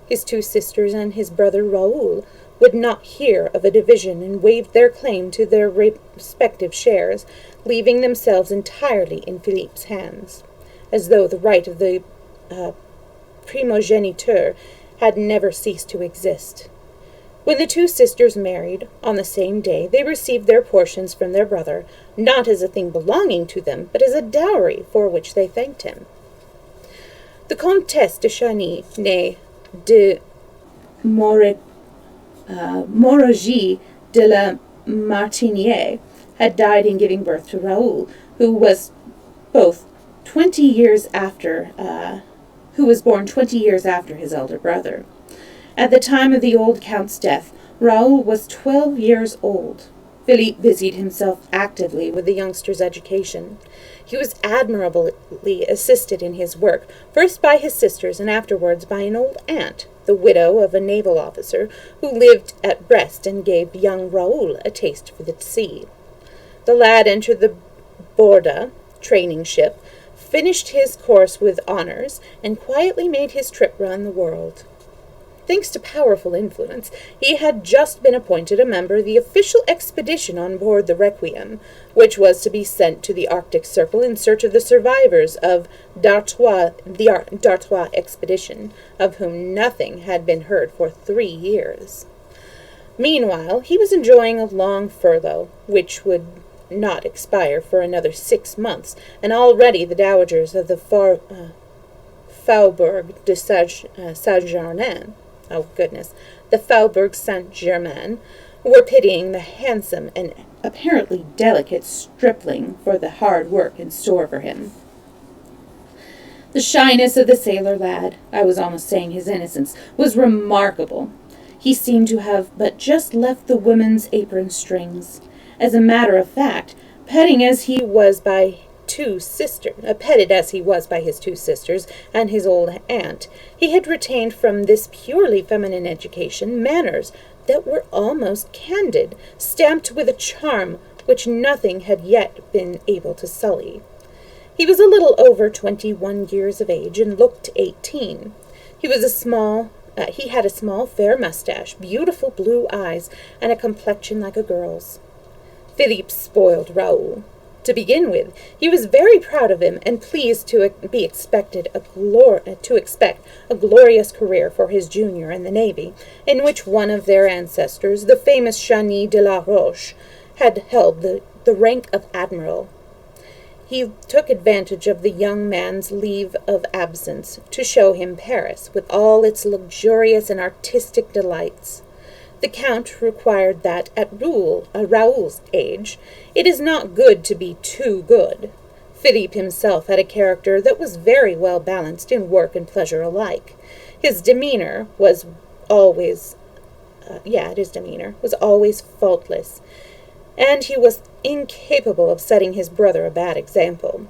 His two sisters and his brother Raoul would not hear of a division and waived their claim to their respective shares, leaving themselves entirely in Philippe's hands, as though the right of the primogeniture had never ceased to exist. When the two sisters married, on the same day, they received their portions from their brother, not as a thing belonging to them, but as a dowry for which they thanked him. The Comtesse de Chagny, née de More, Morogis de la Martiniere had died in giving birth to Raoul, who was both 20 years after, who was born 20 years after his elder brother. At the time of the old Count's death, Raoul was 12 years old. Philippe busied himself actively with the youngster's education. He was admirably assisted in his work, first by his sisters and afterwards by an old aunt, the widow of a naval officer, who lived at Brest and gave young Raoul a taste for the sea. The lad entered the Borda training ship, finished his course with honors, and quietly made his trip round the world. Thanks to powerful influence, he had just been appointed a member of the official expedition on board the Requiem, which was to be sent to the Arctic Circle in search of the survivors of the D'Artois expedition, of whom nothing had been heard for 3 years. Meanwhile, he was enjoying a long furlough, which would not expire for another 6 months, and already the dowagers of the Faubourg de Saint-Germain, the Faubourg Saint-Germain, were pitying the handsome and apparently delicate stripling for the hard work in store for him. The shyness of the sailor lad, I was almost saying his innocence, was remarkable. He seemed to have but just left the women's apron strings. As a matter of fact, petted as he was by his 2 sisters and his old aunt, he had retained from this purely feminine education manners that were almost candid, stamped with a charm which nothing had yet been able to sully. He was a little over 21 years of age and looked 18. He had a small, fair mustache, beautiful blue eyes, and a complexion like a girl's. Philippe spoiled Raoul. To begin with, he was very proud of him and pleased to expect a glorious career for his junior in the Navy, in which one of their ancestors, the famous Chani de la Roche, had held the rank of admiral. He took advantage of the young man's leave of absence to show him Paris, with all its luxurious and artistic delights. The Count required that, at Raoul's age, it is not good to be too good. Philippe himself had a character that was very well balanced in work and pleasure alike. His demeanor was always faultless, and he was incapable of setting his brother a bad example.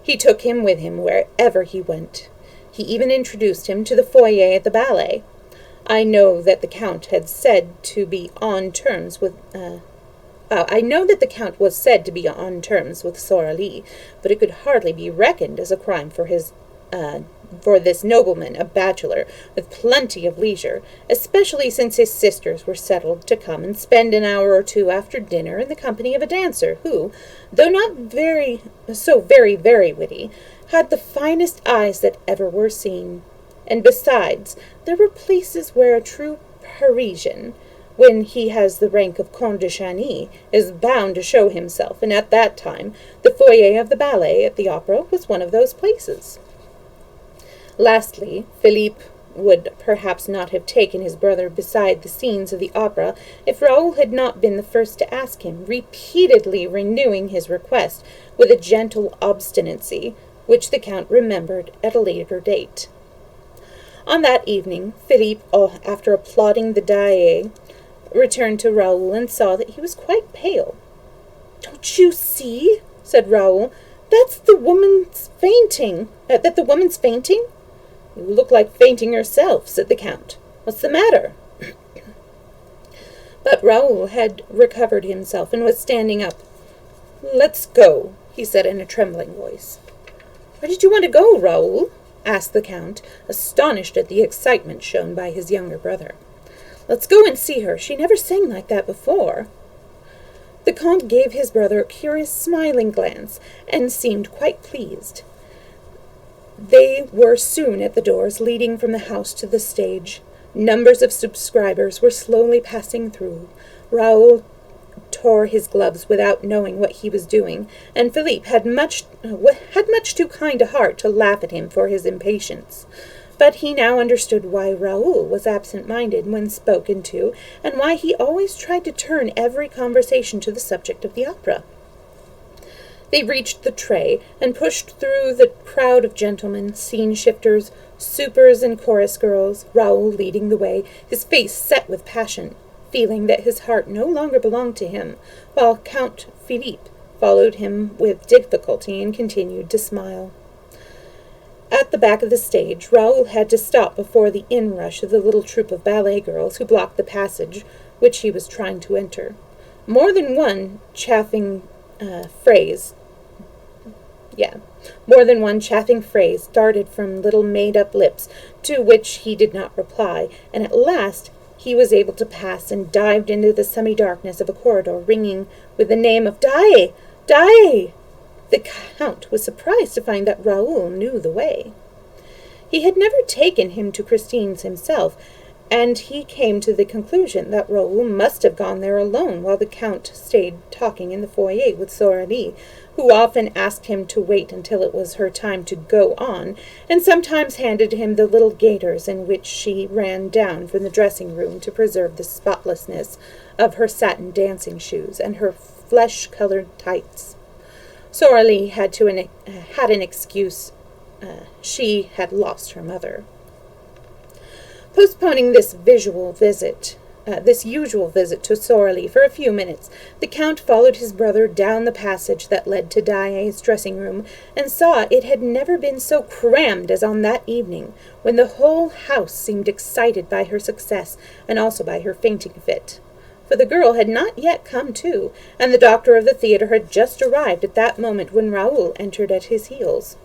He took him with him wherever he went. He even introduced him to the foyer at the ballet. I know that the Count was said to be on terms with Sorali, but it could hardly be reckoned as a crime for this nobleman, a bachelor, with plenty of leisure, especially since his sisters were settled to come and spend an hour or 2 after dinner in the company of a dancer who, though not very witty, had the finest eyes that ever were seen. And besides, there were places where a true Parisian, when he has the rank of Comte de Chagny, is bound to show himself, and at that time the foyer of the ballet at the opera was one of those places. Lastly, Philippe would perhaps not have taken his brother beside the scenes of the opera if Raoul had not been the first to ask him, repeatedly renewing his request with a gentle obstinacy, which the Count remembered at a later date. On that evening, Philippe, after applauding the Daae, returned to Raoul and saw that he was quite pale. "Don't you see?" said Raoul. "That the woman's fainting." "You look like fainting yourself," said the Count. "What's the matter?" But Raoul had recovered himself and was standing up. "Let's go," he said in a trembling voice. "Where did you want to go, Raoul?" asked the Count, astonished at the excitement shown by his younger brother. "Let's go and see her. She never sang like that before." The Count gave his brother a curious smiling glance, and seemed quite pleased. They were soon at the doors leading from the house to the stage. Numbers of subscribers were slowly passing through. Raoul tore his gloves without knowing what he was doing, and Philippe had much too kind a heart to laugh at him for his impatience. But he now understood why Raoul was absent-minded when spoken to, and why he always tried to turn every conversation to the subject of the opera. They reached the tray and pushed through the crowd of gentlemen, scene-shifters, supers, and chorus girls, Raoul leading the way, his face set with passion, feeling that his heart no longer belonged to him, while Count Philippe followed him with difficulty and continued to smile. At the back of the stage, Raoul had to stop before the inrush of the little troop of ballet girls who blocked the passage which he was trying to enter. More than one chaffing phrase darted from little made-up lips, to which he did not reply, and at last he was able to pass and dived into the semi-darkness of a corridor, ringing with the name of Daae! Daae! The Count was surprised to find that Raoul knew the way. He had never taken him to Christine's himself, and he came to the conclusion that Raoul must have gone there alone while the Count stayed talking in the foyer with Sorelli, who often asked him to wait until it was her time to go on, and sometimes handed him the little gaiters in which she ran down from the dressing-room to preserve the spotlessness of her satin dancing shoes and her flesh-colored tights. Sorelli had an excuse. She had lost her mother. Postponing this usual visit to Sorelli for a few minutes, the Count followed his brother down the passage that led to Daae's dressing-room, and saw it had never been so crammed as on that evening, when the whole house seemed excited by her success, and also by her fainting fit. For the girl had not yet come to, and the doctor of the theatre had just arrived at that moment when Raoul entered at his heels.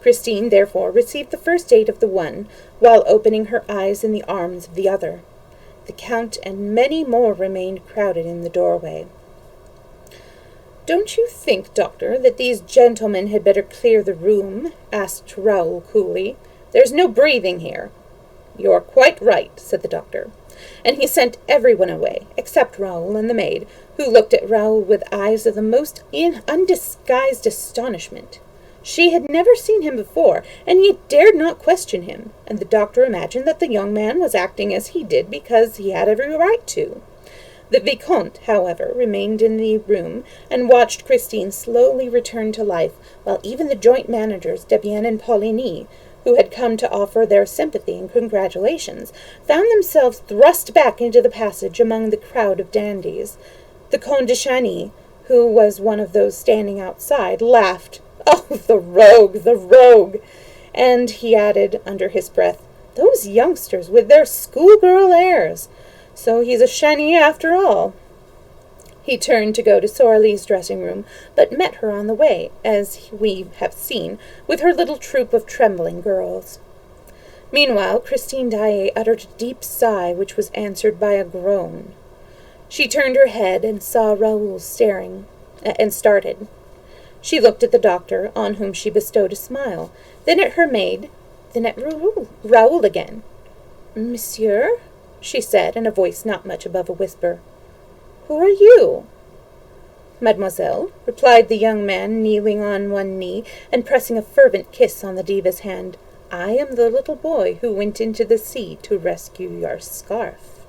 Christine, therefore, received the first aid of the one, while opening her eyes in the arms of the other. The Count and many more remained crowded in the doorway. "Don't you think, doctor, that these gentlemen had better clear the room?" asked Raoul coolly. "There's no breathing here." "You're quite right," said the doctor. And he sent everyone away, except Raoul and the maid, who looked at Raoul with eyes of the most undisguised astonishment. She had never seen him before, and yet dared not question him, and the doctor imagined that the young man was acting as he did because he had every right to. The Vicomte, however, remained in the room and watched Christine slowly return to life, while even the joint managers, Debienne and Pauline, who had come to offer their sympathy and congratulations, found themselves thrust back into the passage among the crowd of dandies. The Comte de Chagny, who was one of those standing outside, laughed. "Oh, the rogue, the rogue!" And he added, under his breath, "Those youngsters with their schoolgirl airs! So he's a Chagny after all." He turned to go to Sorelli's dressing-room, but met her on the way, as we have seen, with her little troop of trembling girls. Meanwhile, Christine Daae uttered a deep sigh, which was answered by a groan. She turned her head and saw Raoul staring, and started. She looked at the doctor, on whom she bestowed a smile, then at her maid, then at Raoul again. "Monsieur?" she said, in a voice not much above a whisper. "Who are you?" "Mademoiselle," replied the young man, kneeling on one knee and pressing a fervent kiss on the diva's hand, "I am the little boy who went into the sea to rescue your scarf."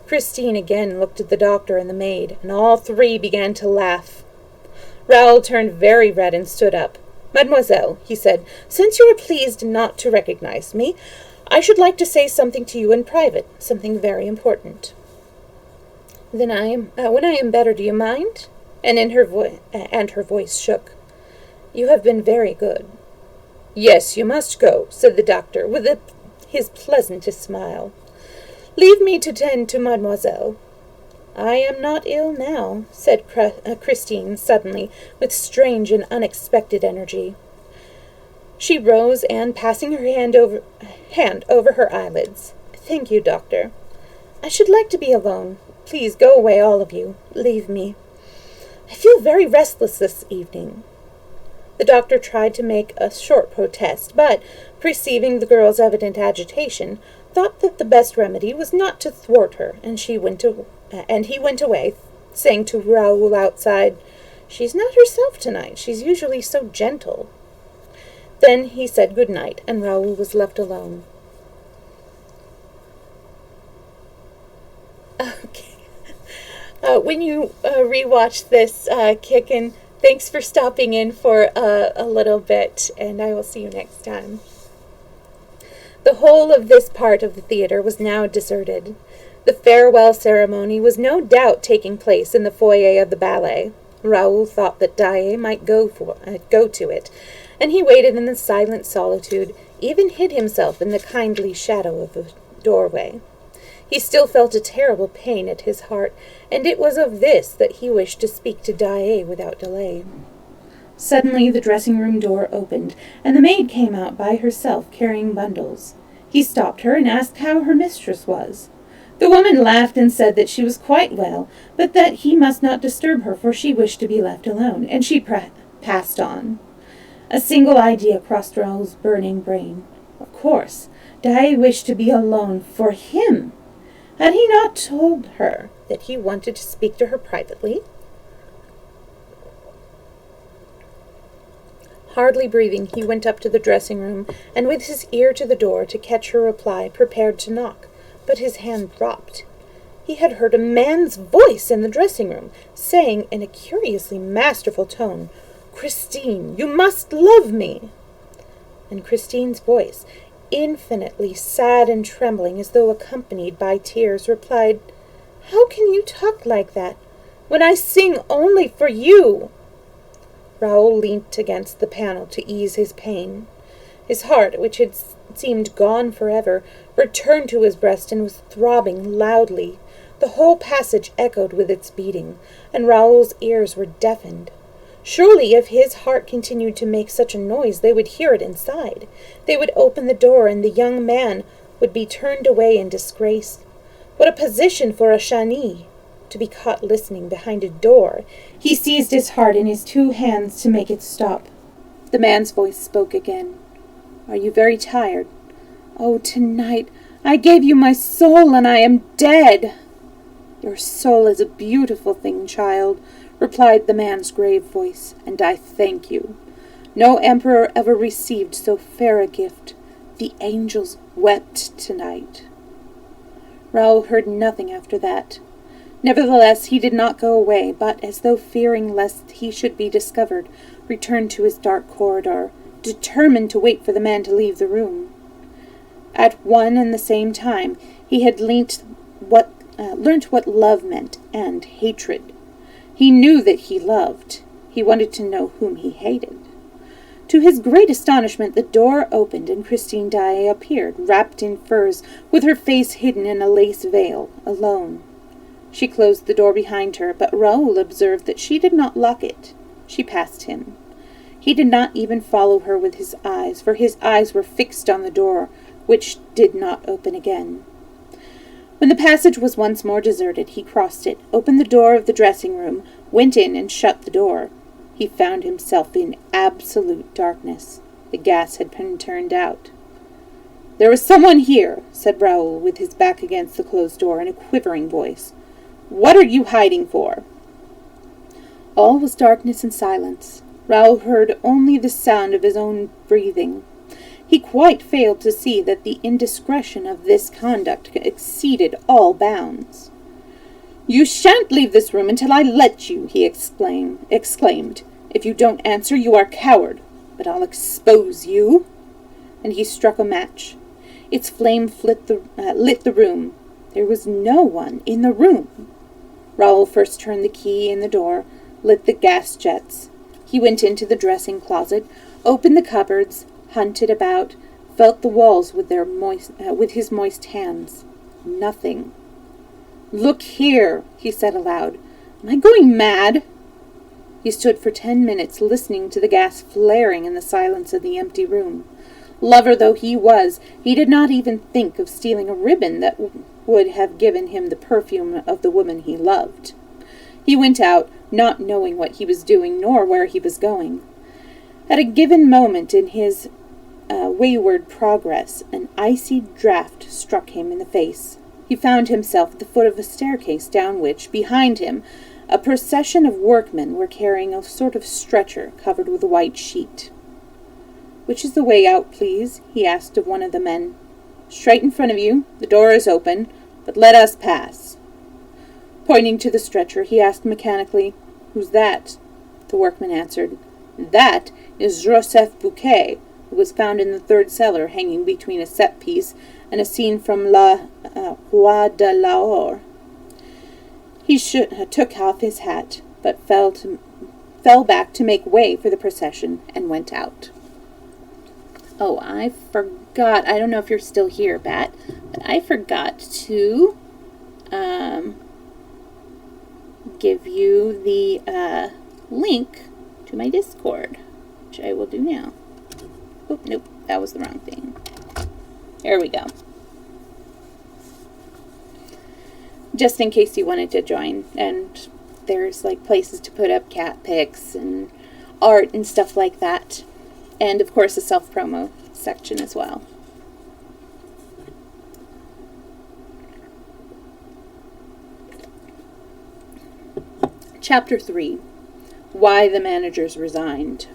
Christine again looked at the doctor and the maid, and all three began to laugh. Raoul turned very red and stood up. "Mademoiselle," he said, "since you are pleased not to recognize me, I should like to say something to you in private, something very important." "Then when I am better, do you mind?" And her voice shook. "You have been very good." "Yes, you must go," said the doctor, with his pleasantest smile. "Leave me to tend to mademoiselle." "I am not ill now," said Christine suddenly, with strange and unexpected energy. She rose and, passing her hand over her eyelids, "Thank you, doctor. I should like to be alone. Please go away, all of you. Leave me. I feel very restless this evening." The doctor tried to make a short protest, but, perceiving the girl's evident agitation, thought that the best remedy was not to thwart her, and he went away, saying to Raoul outside, "She's not herself tonight. She's usually so gentle." Then he said good night, and Raoul was left alone. Okay. When you rewatch this, Kicken, thanks for stopping in for a little bit, and I will see you next time. The whole of this part of the theater was now deserted. The farewell ceremony was no doubt taking place in the foyer of the ballet. Raoul thought that Daae might go to it, and he waited in the silent solitude, even hid himself in the kindly shadow of the doorway. He still felt a terrible pain at his heart, and it was of this that he wished to speak to Daae without delay. Suddenly the dressing-room door opened, and the maid came out by herself carrying bundles. He stopped her and asked how her mistress was. The woman laughed and said that she was quite well, but that he must not disturb her, for she wished to be left alone, and she passed on. A single idea crossed Raoul's burning brain. Of course, Daae wished to be alone for him. Had he not told her that he wanted to speak to her privately? Hardly breathing, he went up to the dressing-room, and with his ear to the door to catch her reply, prepared to knock. But his hand dropped. He had heard a man's voice in the dressing-room, saying in a curiously masterful tone, "Christine, you must love me." And Christine's voice, infinitely sad and trembling as though accompanied by tears, replied, "How can you talk like that, when I sing only for you?" Raoul leant against the panel to ease his pain. His heart, which had seemed gone forever, returned to his breast and was throbbing loudly. The whole passage echoed with its beating, and Raoul's ears were deafened. Surely, if his heart continued to make such a noise, they would hear it inside. They would open the door, and the young man would be turned away in disgrace. What a position for a Shani! To be caught listening behind a door. He seized his heart in his two hands to make it stop. The man's voice spoke again. "Are you very tired?" "Oh, tonight I gave you my soul, and I am dead." "Your soul is a beautiful thing, child," replied the man's grave voice, "and I thank you. No emperor ever received so fair a gift. The angels wept tonight." Raoul heard nothing after that. Nevertheless, he did not go away, but, as though fearing lest he should be discovered, returned to his dark corridor, determined to wait for the man to leave the room. At one and the same time, he had learnt what love meant, and hatred. He knew that he loved. He wanted to know whom he hated. To his great astonishment, the door opened, and Christine Daae appeared, wrapped in furs, with her face hidden in a lace veil, alone. She closed the door behind her, but Raoul observed that she did not lock it. She passed him. He did not even follow her with his eyes, for his eyes were fixed on the door, which did not open again. When the passage was once more deserted, he crossed it, opened the door of the dressing-room, went in and shut the door. He found himself in absolute darkness. The gas had been turned out. "There is someone here," said Raoul, with his back against the closed door, in a quivering voice. "What are you hiding for?" All was darkness and silence. Raoul heard only the sound of his own breathing. He quite failed to see that the indiscretion of this conduct exceeded all bounds. "You shan't leave this room until I let you," he exclaimed. "If you don't answer, you are a coward. But I'll expose you." And he struck a match. Its flame lit the room. There was no one in the room. Raoul first turned the key in the door, lit the gas jets. He went into the dressing closet, opened the cupboards, hunted about, felt the walls with his moist hands. Nothing. "Look here," he said aloud. "Am I going mad?" He stood for 10 minutes listening to the gas flaring in the silence of the empty room. Lover though he was, he did not even think of stealing a ribbon that would have given him the perfume of the woman he loved. He went out, not knowing what he was doing nor where he was going. At a given moment in his wayward progress, an icy draught struck him in the face. He found himself at the foot of a staircase down which, behind him, a procession of workmen were carrying a sort of stretcher covered with a white sheet. "Which is the way out, please?" he asked of one of the men. "Straight in front of you. The door is open, but let us pass." Pointing to the stretcher, he asked mechanically, "Who's that?" The workman answered, "That is Joseph Bouquet, who was found in the third cellar, hanging between a set piece and a scene from La Roi de Lahore." He took off his hat, but fell back to make way for the procession and went out. Oh, I forgot. I don't know if you're still here, Bat, but I forgot to give you the link to my Discord, which I will do now. Oh, nope, that was the wrong thing. There we go. Just in case you wanted to join, and there's like places to put up cat pics and art and stuff like that, and of course a self-promo section as well. Chapter 3. Why the Managers Resigned.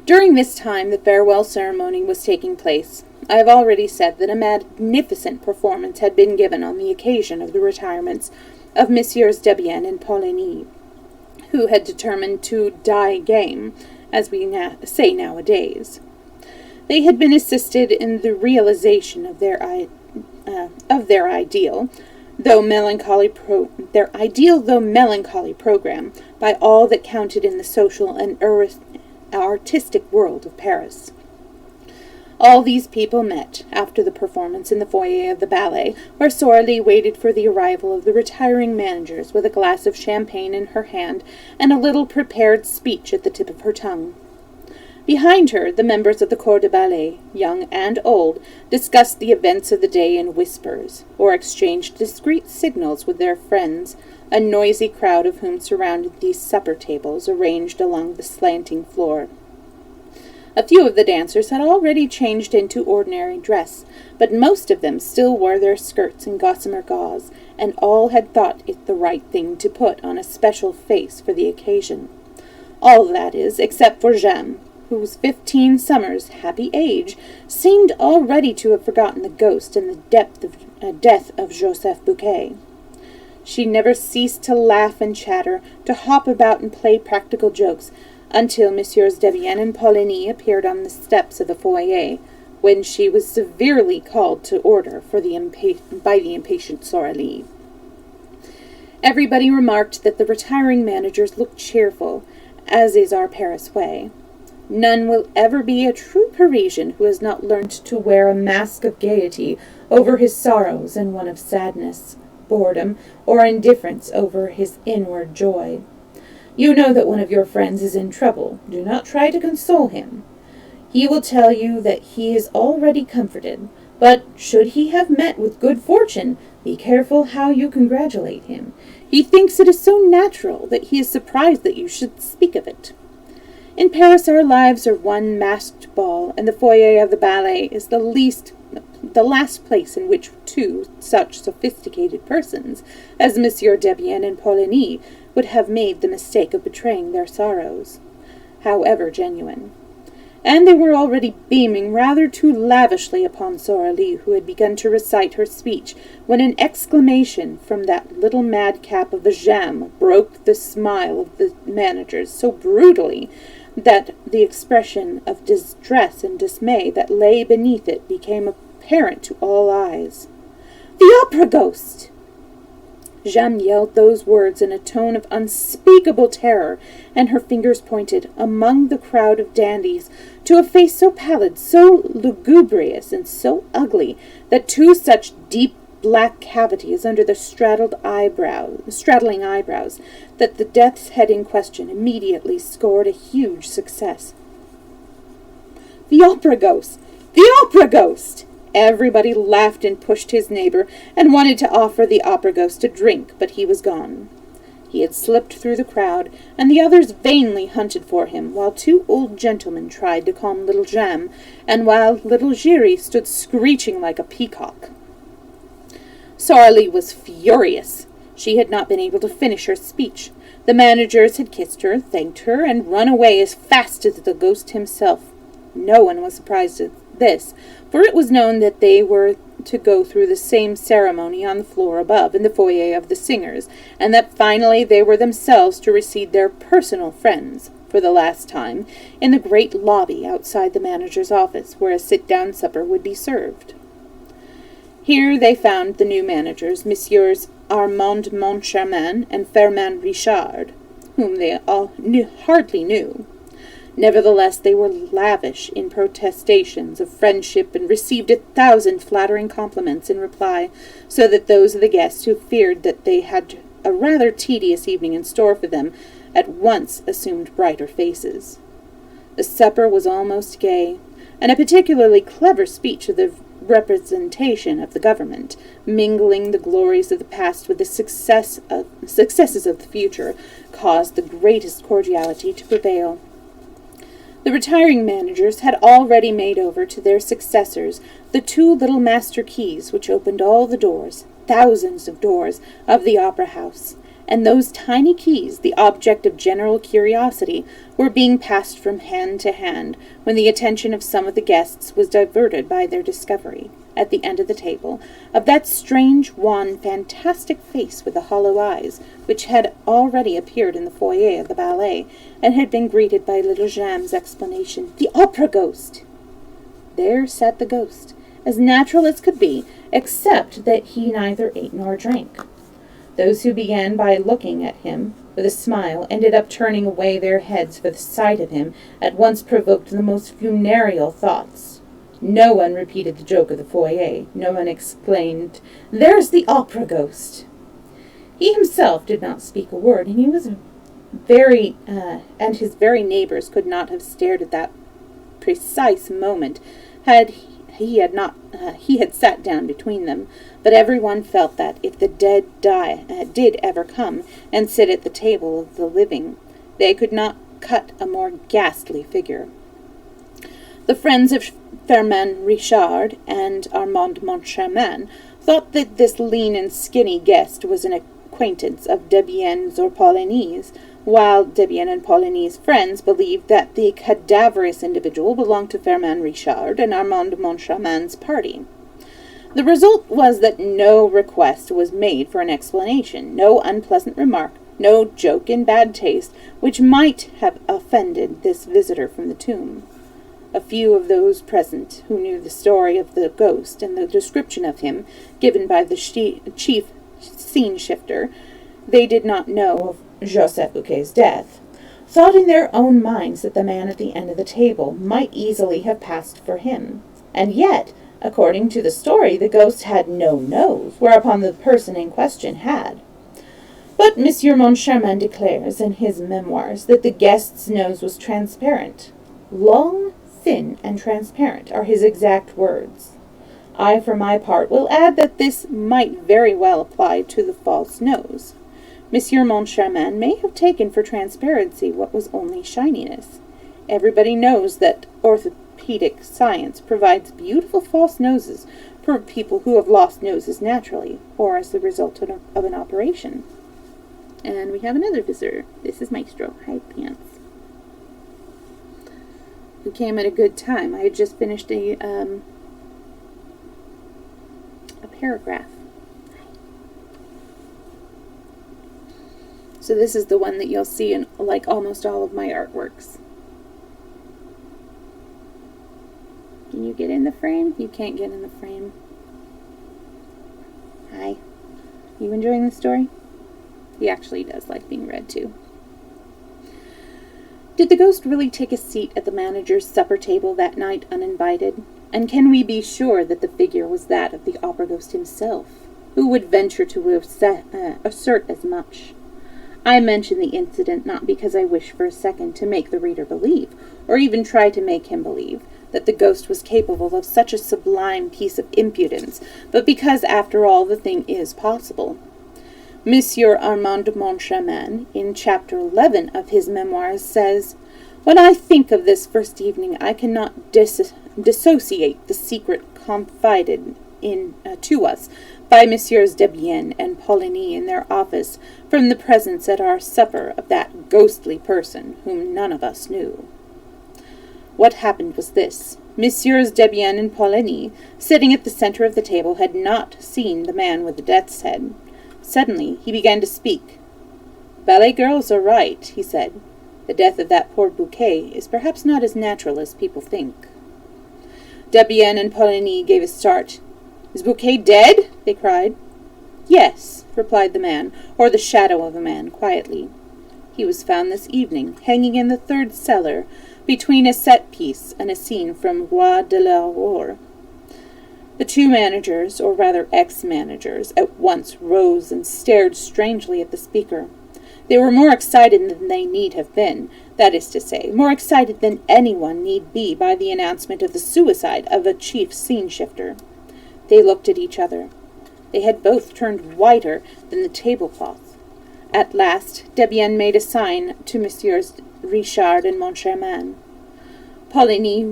During this time the farewell ceremony was taking place. I have already said that a magnificent performance had been given on the occasion of the retirements of Messieurs Debienne and Poligny, who had determined to die game, as we say nowadays. They had been assisted in the realization of their ideal, though melancholy program by all that counted in the social and artistic world of Paris. All these people met after the performance in the foyer of the ballet, where Sorelli waited for the arrival of the retiring managers with a glass of champagne in her hand and a little prepared speech at the tip of her tongue. Behind her, the members of the corps de ballet, young and old, discussed the events of the day in whispers, or exchanged discreet signals with their friends, a noisy crowd of whom surrounded these supper tables arranged along the slanting floor. A few of the dancers had already changed into ordinary dress, but most of them still wore their skirts and gossamer gauze, and all had thought it the right thing to put on a special face for the occasion. All, that is, except for Jeanne, whose 15 summers' happy age seemed already to have forgotten the ghost and the death of Joseph Bouquet. She never ceased to laugh and chatter, to hop about and play practical jokes, until Messieurs Debienne and Poligny appeared on the steps of the foyer, when she was severely called to order by the impatient Sorelli. Everybody remarked that the retiring managers looked cheerful, as is our Paris way. None will ever be a true Parisian who has not learnt to wear a mask of gaiety over his sorrows and one of sadness, boredom, or indifference over his inward joy. You know that one of your friends is in trouble. Do not try to console him. He will tell you that he is already comforted, but should he have met with good fortune, be careful how you congratulate him. He thinks it is so natural that he is surprised that you should speak of it. In Paris our lives are one masked ball, and the foyer of the ballet is the last place in which two such sophisticated persons as Monsieur Debienne and Poligny would have made the mistake of betraying their sorrows, however genuine. And they were already beaming rather too lavishly upon Sorelli, who had begun to recite her speech, when an exclamation from that little madcap of a Jeanne broke the smile of the managers so brutally that the expression of distress and dismay that lay beneath it became apparent to all eyes. "The opera ghost!" Jeanne yelled those words in a tone of unspeakable terror, and her fingers pointed, among the crowd of dandies, to a face so pallid, so lugubrious, and so ugly, that two such deep black cavities under the straddling eyebrows, that the death's head in question immediately scored a huge success. "The opera ghost! The opera ghost!" Everybody laughed and pushed his neighbor, and wanted to offer the opera ghost a drink, but he was gone. He had slipped through the crowd, and the others vainly hunted for him, while two old gentlemen tried to calm little Jeanne, and while little Giry stood screeching like a peacock. Sorelli was furious. She had not been able to finish her speech. The managers had kissed her, thanked her, and run away as fast as the ghost himself. No one was surprised at this, for it was known that they were to go through the same ceremony on the floor above in the foyer of the singers, and that finally they were themselves to receive their personal friends, for the last time, in the great lobby outside the manager's office, where a sit-down supper would be served. Here they found the new managers, Messieurs Armand Moncharmin and Fernand Richard, whom they all hardly knew. Nevertheless, they were lavish in protestations of friendship and received 1,000 flattering compliments in reply, so that those of the guests who feared that they had a rather tedious evening in store for them at once assumed brighter faces. The supper was almost gay, and a particularly clever speech of the representation of the government, mingling the glories of the past with the successes of the future, caused the greatest cordiality to prevail. The retiring managers had already made over to their successors the 2 little master keys which opened all the doors, thousands of doors, of the opera house, and those tiny keys, the object of general curiosity, were being passed from hand to hand, when the attention of some of the guests was diverted by their discovery, at the end of the table, of that strange, wan, fantastic face with the hollow eyes, which had already appeared in the foyer of the ballet, and had been greeted by little Jean's explanation, "The opera ghost!" There sat the ghost, as natural as could be, except that he neither ate nor drank. Those who began by looking at him with a smile ended up turning away their heads, for the sight of him at once provoked the most funereal thoughts. No one repeated the joke of the foyer. No one exclaimed, "There's the opera ghost!" He himself did not speak a word, and his very neighbors could not have stared at that precise moment had he had sat down between them. But everyone felt that, if the dead did ever come and sit at the table of the living, they could not cut a more ghastly figure. The friends of Fernand Richard and Armand Moncharmin thought that this lean and skinny guest was an acquaintance of Debienne's or Pauline's, while Debienne and Pauline's friends believed that the cadaverous individual belonged to Fernand Richard and Armand Moncharmin's party. The result was that no request was made for an explanation, no unpleasant remark, no joke in bad taste, which might have offended this visitor from the tomb. A few of those present who knew the story of the ghost and the description of him given by the chief scene-shifter, they did not know of Joseph Fouquet's death, thought in their own minds that the man at the end of the table might easily have passed for him. And yet, according to the story, the ghost had no nose, whereupon the person in question had. But Monsieur Moncharmin declares in his memoirs that the guest's nose was transparent. Long, thin, and transparent are his exact words. I, for my part, will add that this might very well apply to the false nose. Monsieur Moncharmin may have taken for transparency what was only shininess. Everybody knows that orthopedic science provides beautiful false noses for people who have lost noses naturally, or as the result of an operation. And we have another visitor. This is Maestro. Hi, Pants. We came at a good time. I had just finished a paragraph. So this is the one that you'll see in like almost all of my artworks. Can you get in the frame? You can't get in the frame. Hi. You enjoying the story? He actually does like being read to. Did the ghost really take a seat at the manager's supper table that night uninvited? And can we be sure that the figure was that of the opera ghost himself? Who would venture to assert as much? I mention the incident not because I wish for a second to make the reader believe, or even try to make him believe, that the ghost was capable of such a sublime piece of impudence, but because, after all, the thing is possible. Monsieur Armand Moncharmin, in chapter 11 of his memoirs, says, "When I think of this first evening, I cannot dissociate the secret confided to us by Messieurs Debienne and Poligny in their office from the presence at our supper of that ghostly person whom none of us knew. What happened was this. Messieurs Debienne and Poligny, sitting at the center of the table, had not seen the man with the death's head. Suddenly he began to speak. "Ballet girls are right," he said. "The death of that poor Bouquet is perhaps not as natural as people think." Debienne and Poligny gave a start. "Is Bouquet dead?" they cried. "Yes," replied the man, or the shadow of a man, quietly. "He was found this evening, hanging in the third cellar, between a set-piece and a scene from Roi de l'Aurore." The two managers, or rather ex-managers, at once rose and stared strangely at the speaker. They were more excited than they need have been, that is to say, more excited than anyone need be by the announcement of the suicide of a chief scene-shifter. They looked at each other. They had both turned whiter than the tablecloth. At last, Debienne made a sign to Messieurs Richard and Moncharmin. Poligny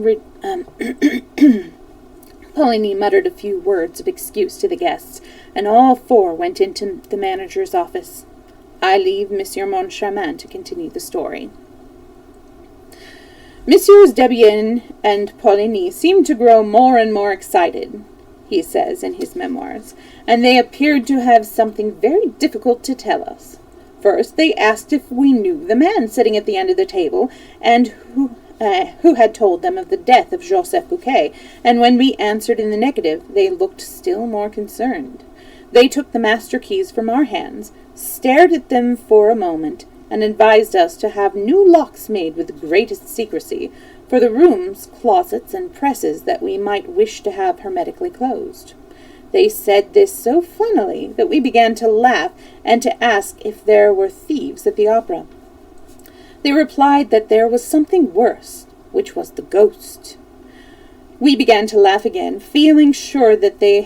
muttered a few words of excuse to the guests, and all four went into the manager's office. I leave Monsieur Moncharmin to continue the story. Messieurs Debienne and Poligny seemed to grow more and more excited, he says in his memoirs, and they appeared to have something very difficult to tell us. First, they asked if we knew the man sitting at the end of the table, and who had told them of the death of Joseph Bouquet, and when we answered in the negative, they looked still more concerned. They took the master keys from our hands, stared at them for a moment, and advised us to have new locks made with the greatest secrecy, for the rooms, closets, and presses that we might wish to have hermetically closed. They said this so funnily that we began to laugh and to ask if there were thieves at the opera. They replied that there was something worse, which was the ghost. We began to laugh again, feeling sure that they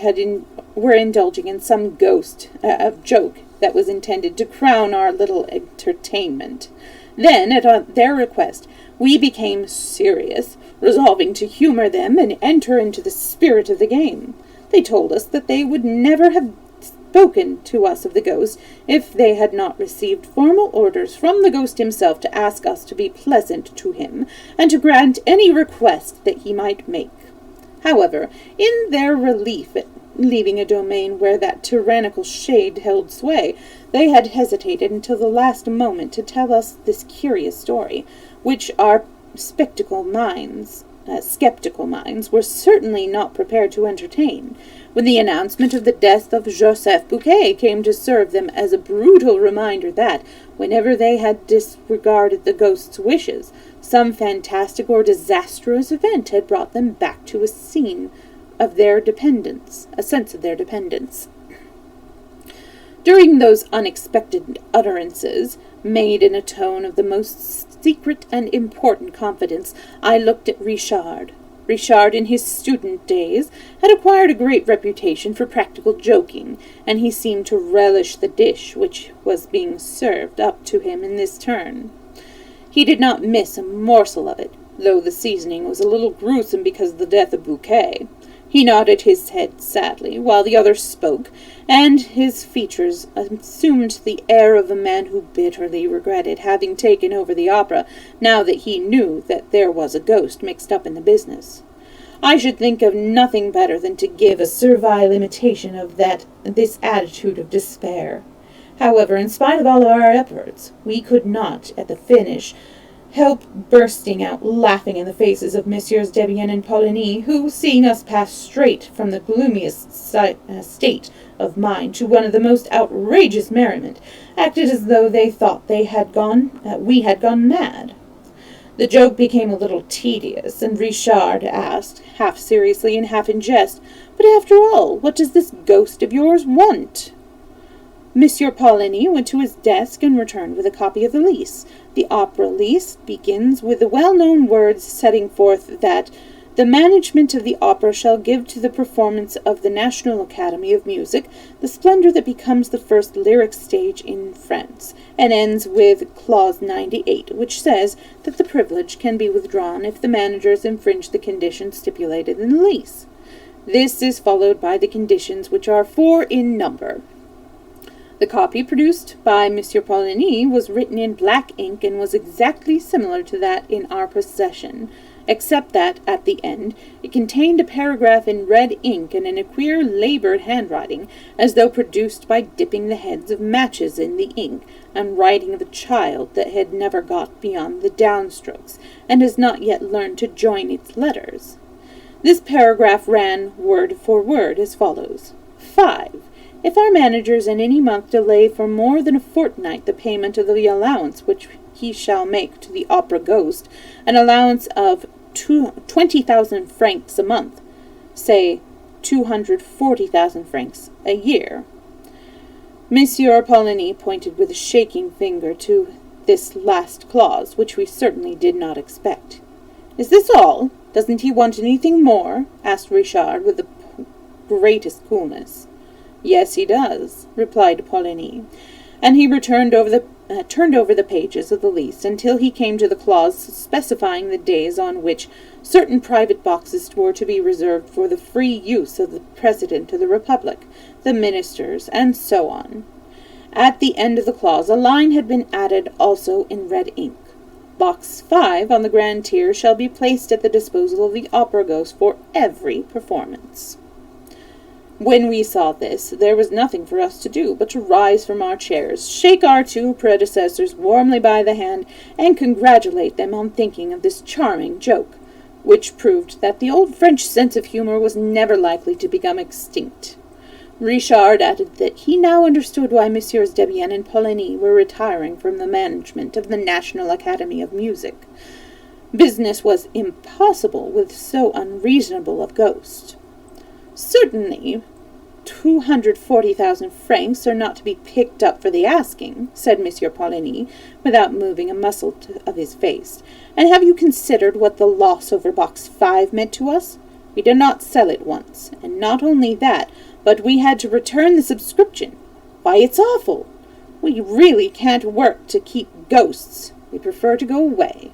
were indulging in some joke that was intended to crown our little entertainment. Then, at their request, we became serious, resolving to humor them and enter into the spirit of the game. They told us that they would never have spoken to us of the ghost if they had not received formal orders from the ghost himself to ask us to be pleasant to him and to grant any request that he might make. However, in their relief at leaving a domain where that tyrannical shade held sway, they had hesitated until the last moment to tell us this curious story, which our skeptical minds were certainly not prepared to entertain, when the announcement of the death of Joseph Bouquet came to serve them as a brutal reminder that, whenever they had disregarded the ghost's wishes, some fantastic or disastrous event had brought them back to a sense of their dependence. During those unexpected utterances, made in a tone of the most secret and important confidence, I looked at Richard. Richard, in his student days, had acquired a great reputation for practical joking, and he seemed to relish the dish which was being served up to him in this turn. He did not miss a morsel of it, though the seasoning was a little gruesome because of the death of Bouquet. He nodded his head sadly, while the other spoke, and his features assumed the air of a man who bitterly regretted having taken over the opera, now that he knew that there was a ghost mixed up in the business. I should think of nothing better than to give a servile imitation of this attitude of despair. However, in spite of all our efforts, we could not, at the finish, help bursting out laughing in the faces of Messieurs Debienne and Poligny, who, seeing us pass straight from the gloomiest state of mind to one of the most outrageous merriment, acted as though they thought we had gone mad. The joke became a little tedious, and Richard asked, half seriously and half in jest, "But after all, what does this ghost of yours want?" Monsieur Poligny went to his desk and returned with a copy of the lease. The opera lease begins with the well-known words setting forth that the management of the opera shall give to the performance of the National Academy of Music the splendor that becomes the first lyric stage in France, and ends with Clause 98, which says that the privilege can be withdrawn if the managers infringe the conditions stipulated in the lease. This is followed by the conditions, which are 4 in number. The copy produced by Monsieur Poligny was written in black ink and was exactly similar to that in our possession, except that, at the end, it contained a paragraph in red ink and in a queer laboured handwriting, as though produced by dipping the heads of matches in the ink, and writing of a child that had never got beyond the downstrokes, and has not yet learned to join its letters. This paragraph ran, word for word, as follows. 5. If our managers in any month delay for more than a fortnight the payment of the allowance which he shall make to the opera ghost, an allowance of 20,000 francs a month, say 240,000 francs a year. Monsieur Poligny pointed with a shaking finger to this last clause, which we certainly did not expect. Is this all? Doesn't he want anything more? Asked Richard with the greatest coolness. Yes, he does, replied Poligny, and he turned over the pages of the lease until he came to the clause specifying the days on which certain private boxes were to be reserved for the free use of the President of the Republic, the ministers, and so on. At the end of the clause a line had been added also in red ink. Box 5 on the grand tier shall be placed at the disposal of the opera ghost for every performance. When we saw this, there was nothing for us to do but to rise from our chairs, shake our 2 predecessors warmly by the hand, and congratulate them on thinking of this charming joke, which proved that the old French sense of humour was never likely to become extinct. Richard added that he now understood why Messieurs Debienne and Poligny were retiring from the management of the National Academy of Music. Business was impossible with so unreasonable a ghost. Certainly, 240,000 francs are not to be picked up for the asking, said Monsieur Poligny, without moving a muscle of his face. And have you considered what the loss over box 5 meant to us? We did not sell it once, and not only that, but we had to return the subscription. Why, it's awful. We really can't work to keep ghosts. We prefer to go away.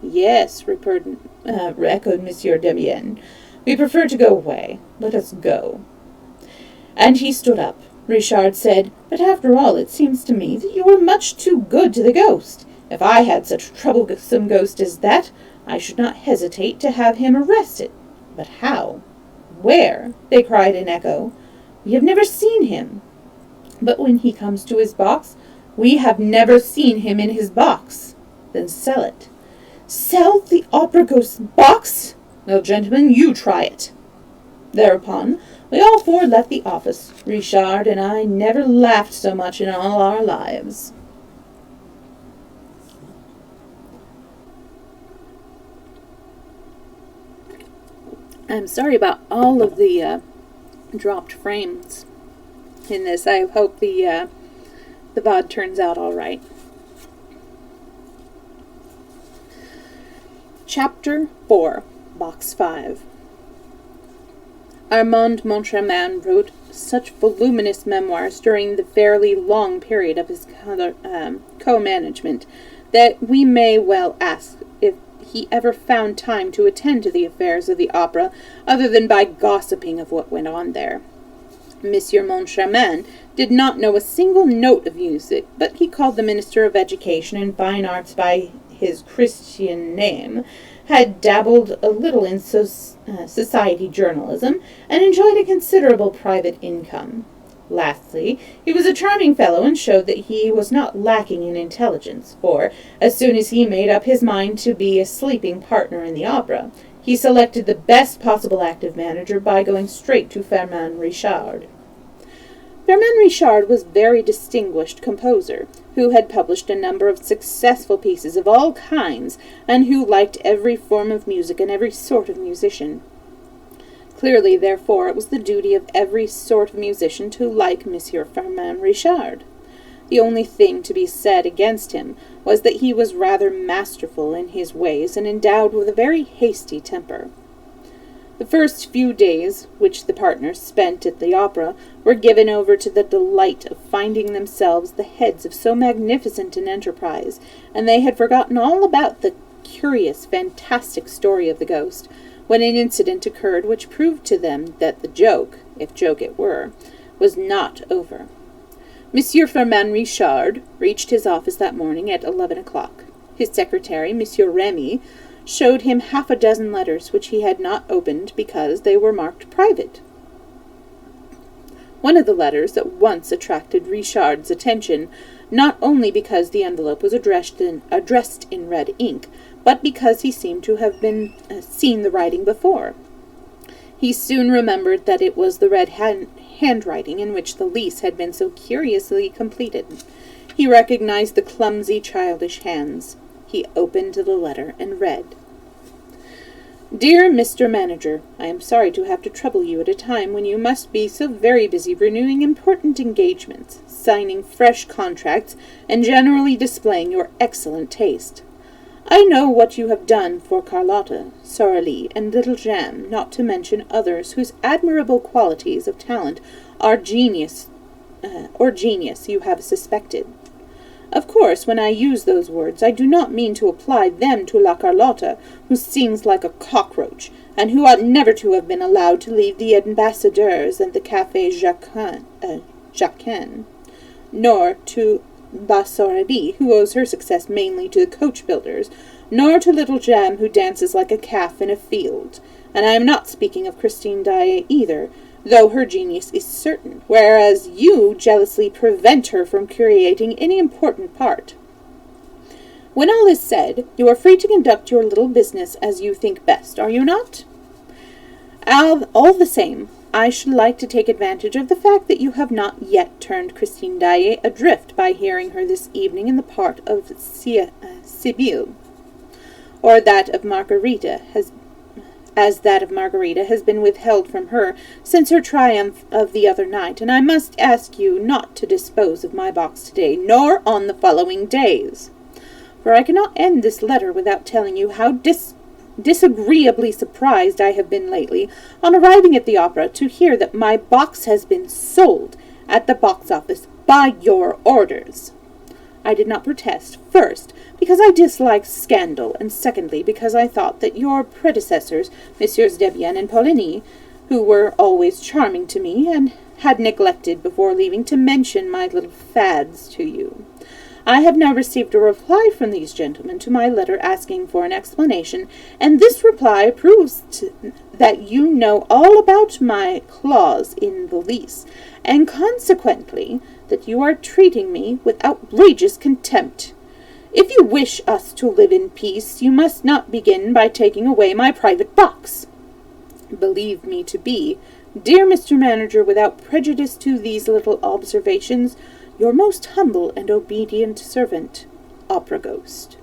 Yes, echoed Monsieur Debienne. We prefer to go away. Let us go. And he stood up. Richard said, But after all, it seems to me that you were much too good to the ghost. If I had such a troublesome ghost as that, I should not hesitate to have him arrested. But how? Where? They cried in echo. We have never seen him. But when he comes to his box, we have never seen him in his box. Then sell it. Sell the opera ghost's box? Well, gentlemen, you try it. Thereupon, we all 4 left the office. Richard and I never laughed so much in all our lives. I'm sorry about all of the dropped frames in this. I hope the VOD turns out all right. Chapter 4. Box 5. Armand Moncharmin wrote such voluminous memoirs during the fairly long period of his co-management that we may well ask if he ever found time to attend to the affairs of the opera other than by gossiping of what went on there. Monsieur Moncharmin did not know a single note of music, but he called the Minister of Education and Fine Arts by his Christian name, had dabbled a little in society journalism, and enjoyed a considerable private income. Lastly, he was a charming fellow and showed that he was not lacking in intelligence, for, as soon as he made up his mind to be a sleeping partner in the opera, he selected the best possible active manager by going straight to Firmin Richard. Firmin Richard was a very distinguished composer, who had published a number of successful pieces of all kinds, and who liked every form of music and every sort of musician. Clearly, therefore, it was the duty of every sort of musician to like Monsieur Firmin Richard. The only thing to be said against him was that he was rather masterful in his ways and endowed with a very hasty temper. The first few days which the partners spent at the opera were given over to the delight of finding themselves the heads of so magnificent an enterprise, and they had forgotten all about the curious, fantastic story of the ghost, when an incident occurred which proved to them that the joke, if joke it were, was not over. Monsieur Firmin Richard reached his office that morning at 11 o'clock. His secretary, Monsieur Remy, showed him half a dozen letters which he had not opened because they were marked private. One of the letters at once attracted Richard's attention, not only because the envelope was addressed in red ink, but because he seemed to have seen the writing before. He soon remembered that it was the red handwriting in which the lease had been so curiously completed. He recognized the clumsy, childish hands. He opened the letter and read, "Dear Mr. Manager, I am sorry to have to trouble you at a time when you must be so very busy renewing important engagements, signing fresh contracts, and generally displaying your excellent taste. I know what you have done for Carlotta, Sorelli, and Little Jam, not to mention others whose admirable qualities of talent or genius you have suspected. Of course, when I use those words, I do not mean to apply them to La Carlotta, who sings like a cockroach, and who ought never to have been allowed to leave the Ambassadeurs and the Café Jacquin, nor to La Sorelli, who owes her success mainly to the coach-builders, nor to Little Jam, who dances like a calf in a field. And I am not speaking of Christine Daae either, though her genius is certain, whereas you jealously prevent her from creating any important part. When all is said, you are free to conduct your little business as you think best, are you not? All the same, I should like to take advantage of the fact that you have not yet turned Christine Daae adrift by hearing her this evening in the part of Sibylle, or that of Margarita has been withheld from her since her triumph of the other night, and I must ask you not to dispose of my box today, nor on the following days. For I cannot end this letter without telling you how disagreeably surprised I have been lately, on arriving at the opera, to hear that my box has been sold at the box office by your orders. I did not protest, first, because I disliked scandal, and secondly, because I thought that your predecessors, Messieurs Debienne and Poligny, who were always charming to me, and had neglected before leaving to mention my little fads to you. I have now received a reply from these gentlemen to my letter asking for an explanation, and this reply proves that you know all about my clause in the lease, and consequently that you are treating me with outrageous contempt. If you wish us to live in peace, you must not begin by taking away my private box. Believe me to be, dear Mr. Manager, without prejudice to these little observations, your most humble and obedient servant, Opera Ghost."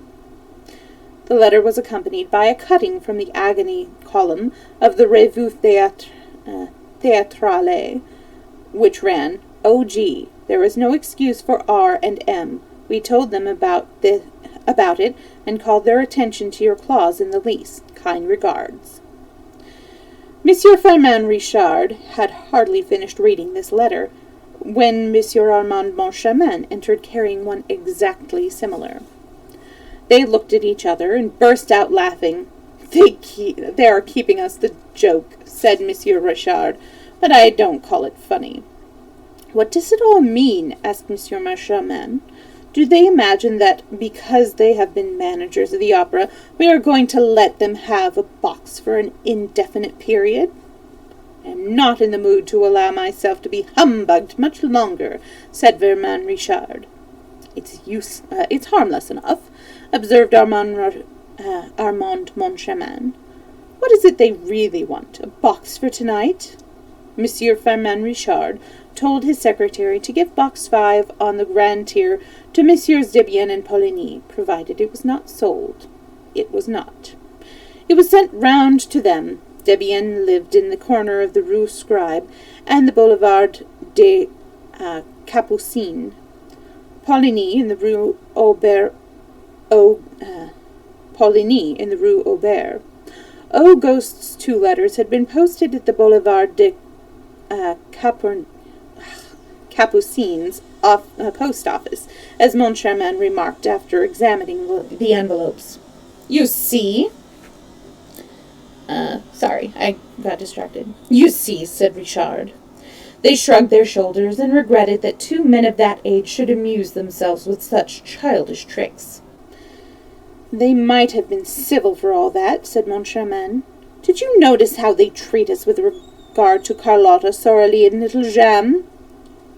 The letter was accompanied by a cutting from the agony column of the Revue Theatrale, which ran, "O.G. There is no excuse for R and M. We told them about it and called their attention to your clause in the lease. Kind regards." Monsieur Firmin Richard had hardly finished reading this letter when Monsieur Armand Moncharmin entered carrying one exactly similar. They looked at each other and burst out laughing. They are keeping us the joke," said Monsieur Richard, "but I don't call it funny." "What does it all mean?" asked Monsieur Moncharmin. "Do they imagine that, because they have been managers of the opera, we are going to let them have a box for an indefinite period? I am not in the mood to allow myself to be humbugged much longer," said Firmin Richard. It's harmless enough," observed Armand Moncharmin. "What is it they really want? A box for tonight?" Monsieur Firmin Richard told his secretary to give box 5 on the grand tier to Messieurs Debienne and Poligny, provided it was not sold. It was not. It was sent round to them. Debienne lived in the corner of the Rue Scribe and the Boulevard des Capucines. Poligny in the Rue Aubert. Ghost's 2 letters had been posted at the Boulevard des Capucines post office, as Moncharmin remarked after examining the envelopes. "You see?" Sorry, I got distracted. You see, said Richard. They shrugged their shoulders and regretted that 2 men of that age should amuse themselves with such childish tricks. They might have been civil for all that, said Moncharmin. Did you notice how they treat us with regard to Carlotta, Sorelli, and little Jeanne?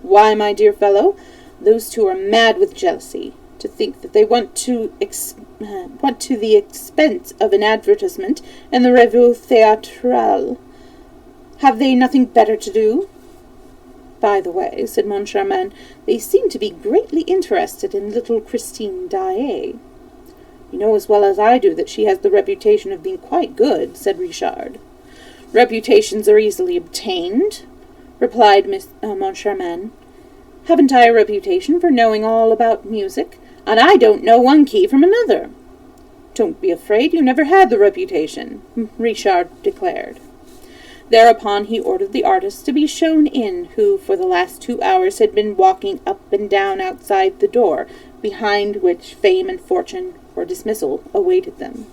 Why, my dear fellow, those two are mad with jealousy. To think that they went to the expense of an advertisement in the Revue Théâtrale. Have they nothing better to do? By the way, said Moncharmin, they seem to be greatly interested in little Christine Daae. You know as well as I do that she has the reputation of being quite good, said Richard. Reputations are easily obtained, replied Moncharmin. Haven't I a reputation for knowing all about music? And I don't know one key from another. Don't be afraid, you never had the reputation, Richard declared. Thereupon he ordered the artist to be shown in, who for the last 2 hours had been walking up and down outside the door, behind which fame and fortune or dismissal awaited them.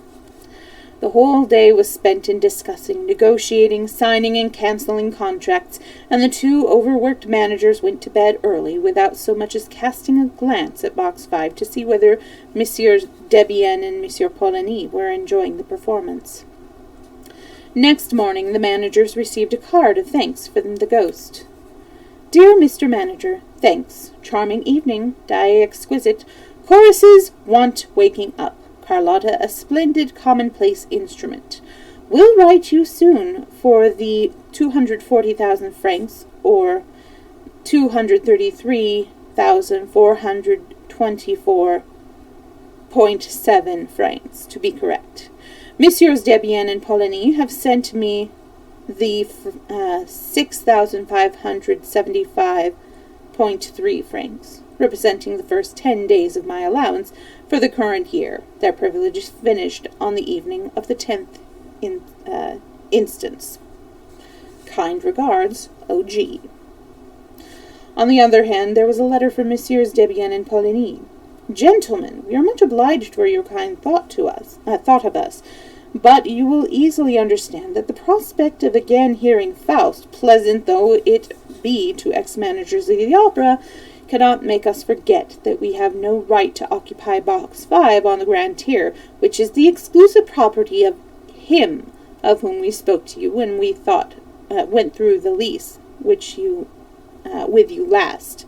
The whole day was spent in discussing, negotiating, signing, and cancelling contracts, and the 2 overworked managers went to bed early without so much as casting a glance at Box 5 to see whether Messieurs Debienne and Monsieur Poligny were enjoying the performance. Next morning the managers received a card of thanks from the ghost. Dear Mr. Manager, thanks. Charming evening. Daae exquisite. Choruses want waking up. Carlotta a splendid commonplace instrument. Will write you soon for the 240,000 francs, or 233,424.7 francs, to be correct. Messieurs Debienne and Poligny have sent me the 6,575.3 francs, representing the first 10 days of my allowance for the current year. Their privilege is finished on the evening of the 10th instance. Kind regards, O.G. On the other hand, there was a letter from Messieurs Debienne and Poligny. Gentlemen, we are much obliged for your kind thought of us, but you will easily understand that the prospect of again hearing Faust, pleasant though it be to ex-managers of the opera, cannot make us forget that we have no right to occupy Box 5 on the Grand Tier, which is the exclusive property of him of whom we spoke to you when we went through the lease with you last.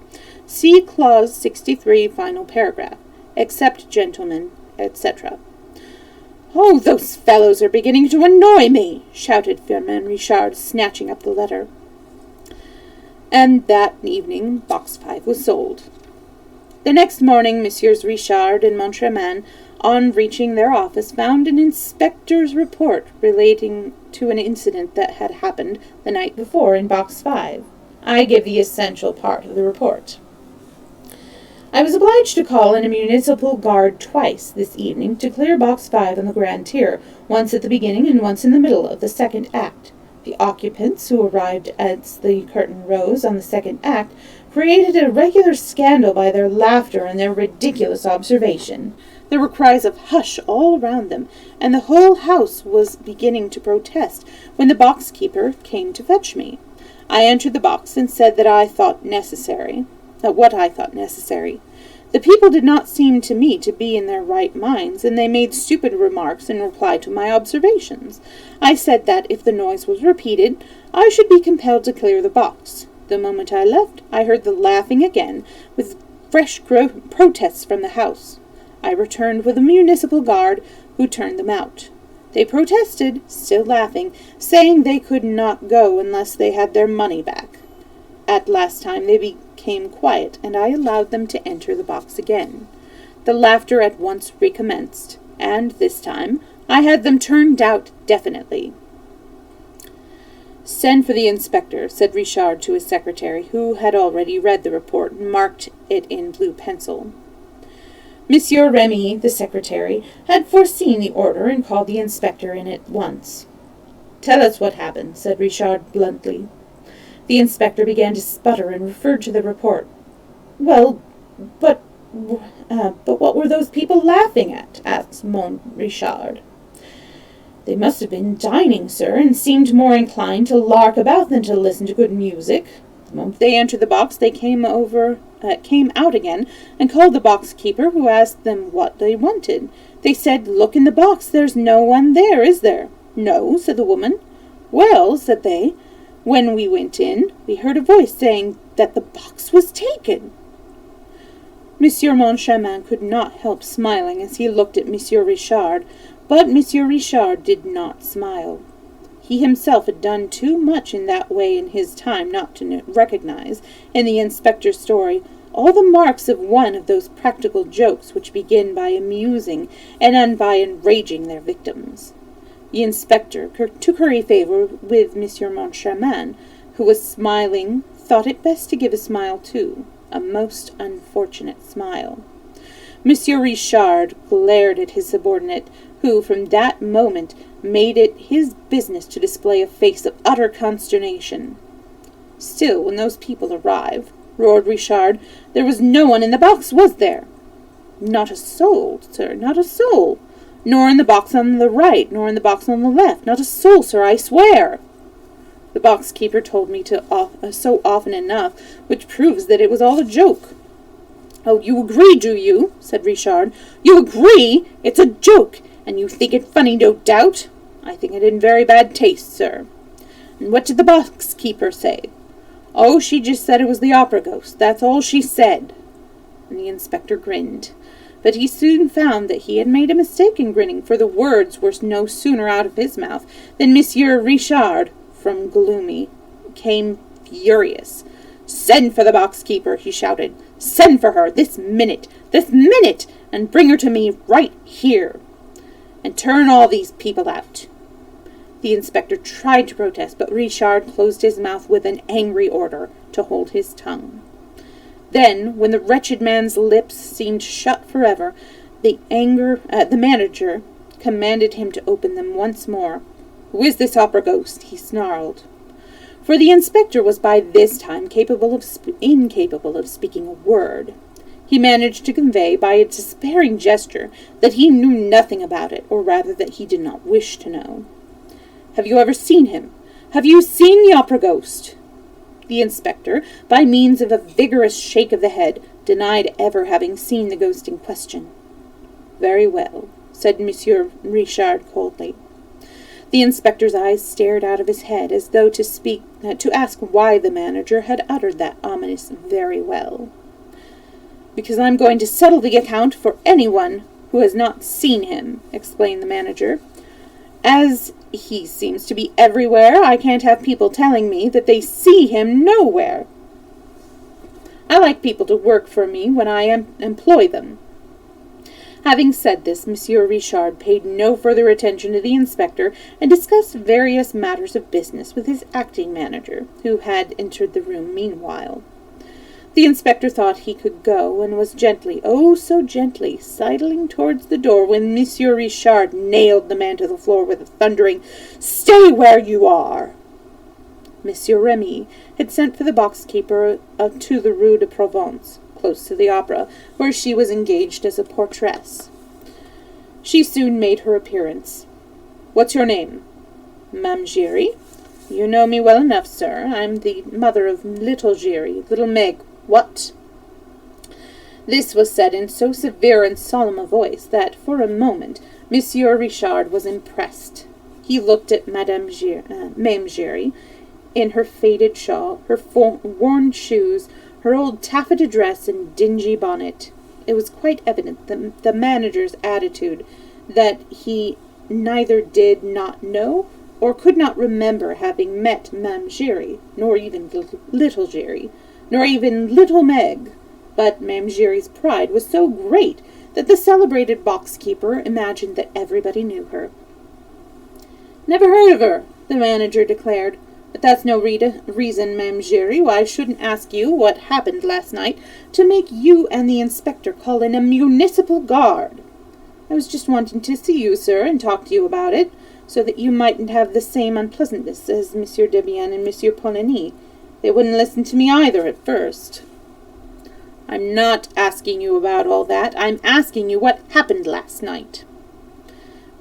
See Clause 63, final paragraph. Accept, gentlemen, etc. Oh, those fellows are beginning to annoy me, shouted Firmin Richard, snatching up the letter. And that evening Box 5 was sold. The next morning Messieurs Richard and Moncharmin, on reaching their office, found an inspector's report relating to an incident that had happened the night before in Box 5. I give the essential part of the report. I was obliged to call in a municipal guard twice this evening to clear Box 5 on the Grand Tier, once at the beginning and once in the middle of the second act. The occupants, who arrived as the curtain rose on the second act, created a regular scandal by their laughter and their ridiculous observation. There were cries of hush all around them, and the whole house was beginning to protest, when the box-keeper came to fetch me. I entered the box and said what I thought necessary. The people did not seem to me to be in their right minds, and they made stupid remarks in reply to my observations. I said that, if the noise was repeated, I should be compelled to clear the box. The moment I left, I heard the laughing again, with fresh protests from the house. I returned with a municipal guard, who turned them out. They protested, still laughing, saying they could not go unless they had their money back. At last time they became quiet, and I allowed them to enter the box again. The laughter at once recommenced, and this time I had them turned out definitely. Send for the inspector, said Richard to his secretary, who had already read the report and marked it in blue pencil. Monsieur Remy, the secretary, had foreseen the order and called the inspector in at once. Tell us what happened, said Richard bluntly. The inspector began to sputter and referred to the report. Well, but what were those people laughing at? Asked Richard. They must have been dining, sir, and seemed more inclined to lark about than to listen to good music. The moment they entered the box, they came out again, and called the box-keeper, who asked them what they wanted. They said, 'Look in the box, there's no one there, is there?' 'No,' said the woman. 'Well,' said they, 'when we went in, we heard a voice saying that the box was taken.'" Monsieur Moncharmin could not help smiling as he looked at Monsieur Richard, but Monsieur Richard did not smile. He himself had done too much in that way in his time not to recognize, in the inspector's story, all the marks of one of those practical jokes which begin by amusing and end by enraging their victims. The inspector, to curry favour with Monsieur Moncharmin, who was smiling, thought it best to give a smile too, a most unfortunate smile. Monsieur Richard glared at his subordinate, who from that moment made it his business to display a face of utter consternation. "Still, when those people arrive," roared Richard, "there was no one in the box, was there?" "Not a soul, sir, not a soul. Nor in the box on the right, nor in the box on the left. Not a soul, sir, I swear. The box-keeper told me so often enough, which proves that it was all a joke." "Oh, you agree, do you?" said Richard. "You agree? It's a joke, and you think it funny, no doubt. I think it in very bad taste, sir." "And what did the box-keeper say?" "Oh, she just said it was the opera ghost. That's all she said." And the inspector grinned. But he soon found that he had made a mistake in grinning, for the words were no sooner out of his mouth than Monsieur Richard, from gloomy, came furious. "Send for the box-keeper," he shouted. "Send for her, this minute, and bring her to me right here. And turn all these people out." The inspector tried to protest, but Richard closed his mouth with an angry order to hold his tongue. Then, when the wretched man's lips seemed shut forever, the manager commanded him to open them once more. "Who is this opera ghost?" he snarled. For the inspector was by this time incapable of speaking a word. He managed to convey by a despairing gesture that he knew nothing about it, or rather that he did not wish to know. "Have you ever seen him? Have you seen the opera ghost?" The inspector, by means of a vigorous shake of the head, denied ever having seen the ghost in question. "Very well," said Monsieur Richard coldly. The inspector's eyes stared out of his head as though to ask why the manager had uttered that ominous "very well." "Because I'm going to settle the account for anyone who has not seen him," explained the manager. "As he seems to be everywhere, I can't have people telling me that they see him nowhere. I like people to work for me when I employ them." Having said this, Monsieur Richard paid no further attention to the inspector and discussed various matters of business with his acting manager, who had entered the room meanwhile. The inspector thought he could go, and was gently, oh so gently, sidling towards the door when Monsieur Richard nailed the man to the floor with a thundering, "Stay where you are!" Monsieur Remy had sent for the box-keeper to the Rue de Provence, close to the opera, where she was engaged as a portress. She soon made her appearance. "What's your name?" "Ma'am Giry." "You know me well enough, sir. I'm the mother of little Giry, little Meg. What?" This was said in so severe and solemn a voice that, for a moment, Monsieur Richard was impressed. He looked at Ma'am Giry, in her faded shawl, her worn shoes, her old taffeta dress and dingy bonnet. It was quite evident that the manager's attitude that he neither did not know or could not remember having met Ma'am Giry, nor even little Giry, nor even little Meg. But Ma'am Giry's pride was so great that the celebrated box-keeper imagined that everybody knew her. "Never heard of her," the manager declared. "But that's no reason, Ma'am Giry, why I shouldn't ask you what happened last night to make you and the inspector call in a municipal guard. I was just wanting to see you, sir, and talk to you about it, so that you mightn't have the same unpleasantness as Monsieur Debienne and Monsieur Poligny. They wouldn't listen to me either at first." "I'm not asking you about all that. I'm asking you what happened last night."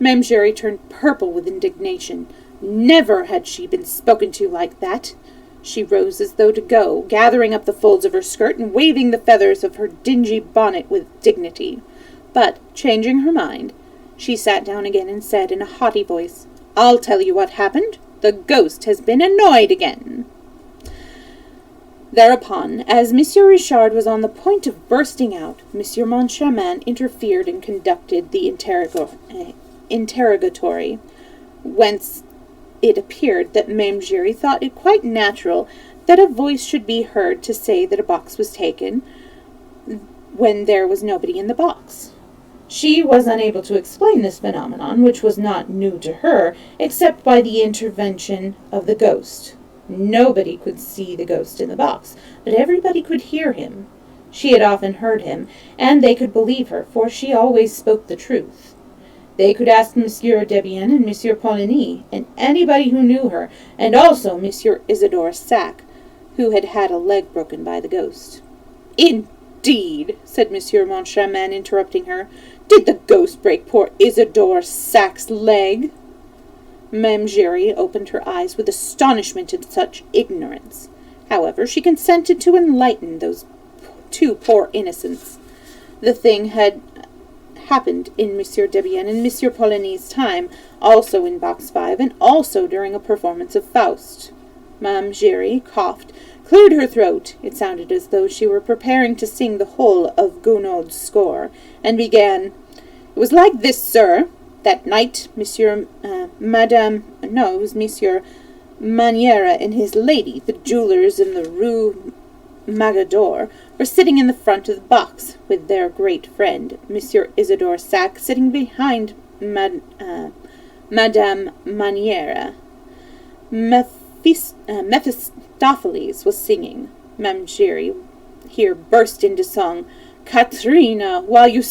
Mame Giry turned purple with indignation. Never had she been spoken to like that. She rose as though to go, gathering up the folds of her skirt and waving the feathers of her dingy bonnet with dignity. But, changing her mind, she sat down again and said in a haughty voice, "I'll tell you what happened. The ghost has been annoyed again." Thereupon, as Monsieur Richard was on the point of bursting out, Monsieur Moncharmin interfered and conducted the interrogatory, whence it appeared that Mame Giry thought it quite natural that a voice should be heard to say that a box was taken when there was nobody in the box. She was unable to explain this phenomenon, which was not new to her, except by the intervention of the ghost. Nobody could see the ghost in the box, but everybody could hear him. She had often heard him, and they could believe her, for she always spoke the truth. They could ask Monsieur Debienne and Monsieur Poligny, and anybody who knew her, and also Monsieur Isidore Sac, who had had a leg broken by the ghost. "Indeed," said Monsieur Moncharmin, interrupting her. "Did the ghost break poor Isidore Sac's leg?" Mame Giry opened her eyes with astonishment at such ignorance. However, she consented to enlighten those two poor innocents. The thing had happened in Monsieur Debienne and Monsieur Poligny's time, also in Box 5, and also during a performance of Faust. Mame Giry coughed, cleared her throat, it sounded as though she were preparing to sing the whole of Gounod's score, and began, "It was like this, sir. That night, Monsieur Maniera and his lady, the jewellers in the Rue Magador, were sitting in the front of the box, with their great friend, Monsieur Isidore Sac, sitting behind Madame Maniera. Mephistopheles was singing. Mame Giry here burst into song, "Katrina, while you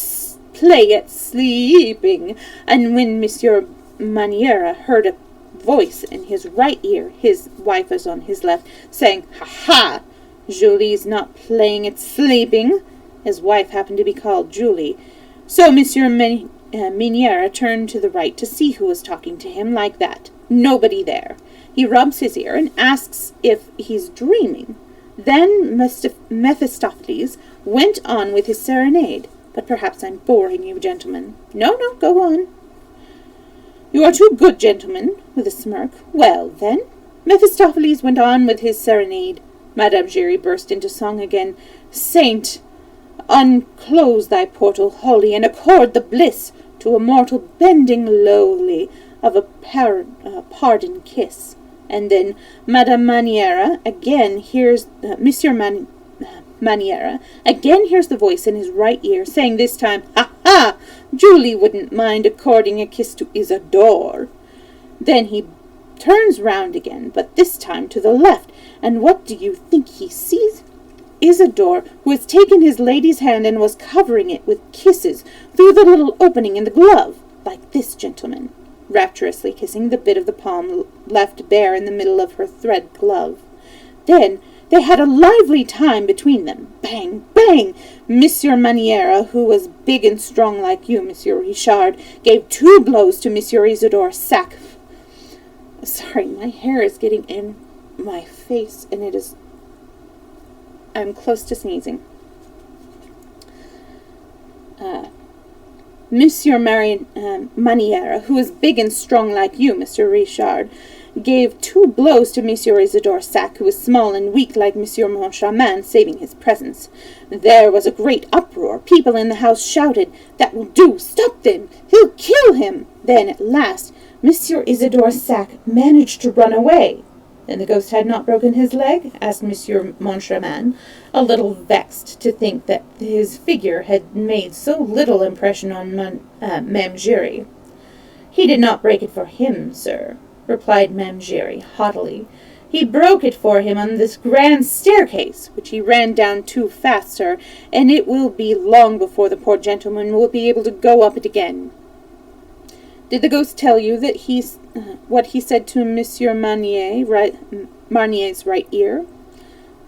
play at sleeping," and when Monsieur Maniera heard a voice in his right ear, his wife was on his left, saying, "Ha ha! Julie's not playing at sleeping." His wife happened to be called Julie. So Monsieur Maniera turned to the right to see who was talking to him like that. Nobody there. He rubs his ear and asks if he's dreaming. Then Mephistopheles went on with his serenade. But perhaps I'm boring you, gentlemen. No, go on. You are too good, gentlemen, with a smirk. Well, then, Mephistopheles went on with his serenade. Madame Giry burst into song again. "Saint, unclose thy portal holy, and accord the bliss to a mortal bending lowly of a pardon kiss." And then Madame Maniera again hears Monsieur Maniera again hears the voice in his right ear, saying this time, "Ha ha! Julie wouldn't mind according a kiss to Isidore." Then he turns round again, but this time to the left, and what do you think he sees? Isidore, who has taken his lady's hand and was covering it with kisses through the little opening in the glove, like this, gentlemen, rapturously kissing the bit of the palm left bare in the middle of her thread glove. Then they had a lively time between them. Bang, bang! Monsieur Maniera, who was big and strong like you, Monsieur Richard, gave 2 blows to Monsieur Isidore Sac. Sorry, my hair is getting in my face, and I'm close to sneezing. Monsieur Maniera, who is big and strong like you, Monsieur Richard, gave 2 blows to Monsieur Isidore Sac, who was small and weak like Monsieur Moncharmin, saving his presence. There was a great uproar. People in the house shouted, "That will do! Stop them! He'll kill him!" Then, at last, Monsieur Isidore Sac managed to run away. "Then the ghost had not broken his leg?" asked Monsieur Moncharmin, a little vexed to think that his figure had made so little impression on Mame Giry. "He did not break it for him, sir," replied Mame Giry haughtily. "He broke it for him on this grand staircase, which he ran down too fast, sir, and it will be long before the poor gentleman will be able to go up it again." "Did the ghost tell you that what he said to Monsieur Marnier's right ear?"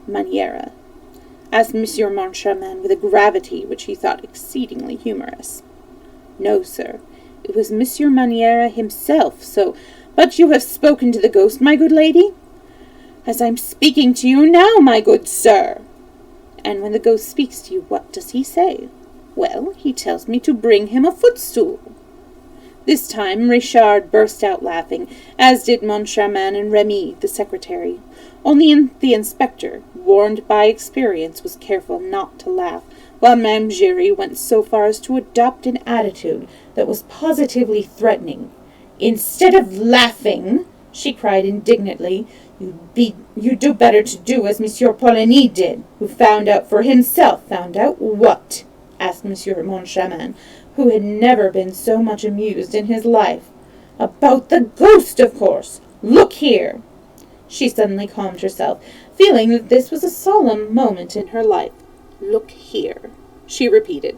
"Maniera," asked Monsieur Moncharmin with a gravity which he thought exceedingly humorous. "No, sir. It was Monsieur Maniera himself, but you have spoken to the ghost, my good lady?" "As I'm speaking to you now, my good sir." "And when the ghost speaks to you, what does he say?" "Well, he tells me to bring him a footstool." This time Richard burst out laughing, as did Moncharmin and Remy, the secretary. Only the inspector, warned by experience, was careful not to laugh, while Mame Giry went so far as to adopt an attitude that was positively threatening. "Instead of laughing," she cried indignantly, "you'd do better to do as Monsieur Poligny did, who found out for himself." "Found out what?" asked Monsieur Moncharmin, who had never been so much amused in his life. "About the ghost, of course. Look here." She suddenly calmed herself, feeling that this was a solemn moment in her life. "Look here," she repeated.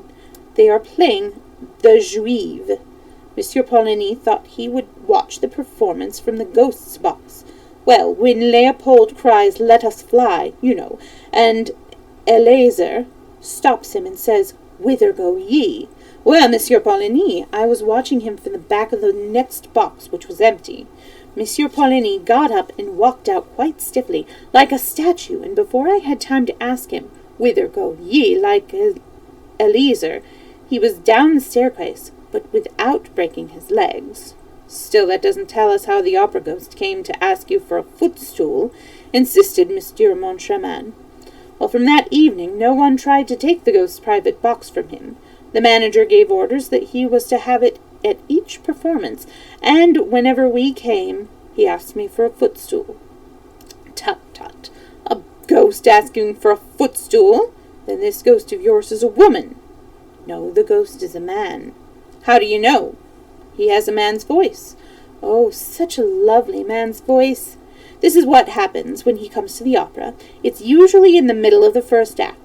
"They are playing the Juive." Monsieur Poligny thought he would watch the performance from the ghost's box. Well, when Leopold cries, "Let us fly," you know, and Eleazar stops him and says, "Whither go ye?" Well, Monsieur Poligny, I was watching him from the back of the next box, which was empty. Monsieur Poligny got up and walked out quite stiffly, like a statue, and before I had time to ask him, "Whither go ye?" like Eleazar, he was down the staircase, but without breaking his legs. "Still, that doesn't tell us how the opera ghost came to ask you for a footstool," insisted Monsieur Moncharmin. Well, from that evening, no one tried to take the ghost's private box from him. The manager gave orders that he was to have it at each performance, and whenever we came, he asked me for a footstool. "Tut, tut, a ghost asking for a footstool? Then this ghost of yours is a woman." "No, the ghost is a man." "How do you know?" "He has a man's voice." "Oh, such a lovely man's voice." "This is what happens when he comes to the opera. It's usually in the middle of the first act.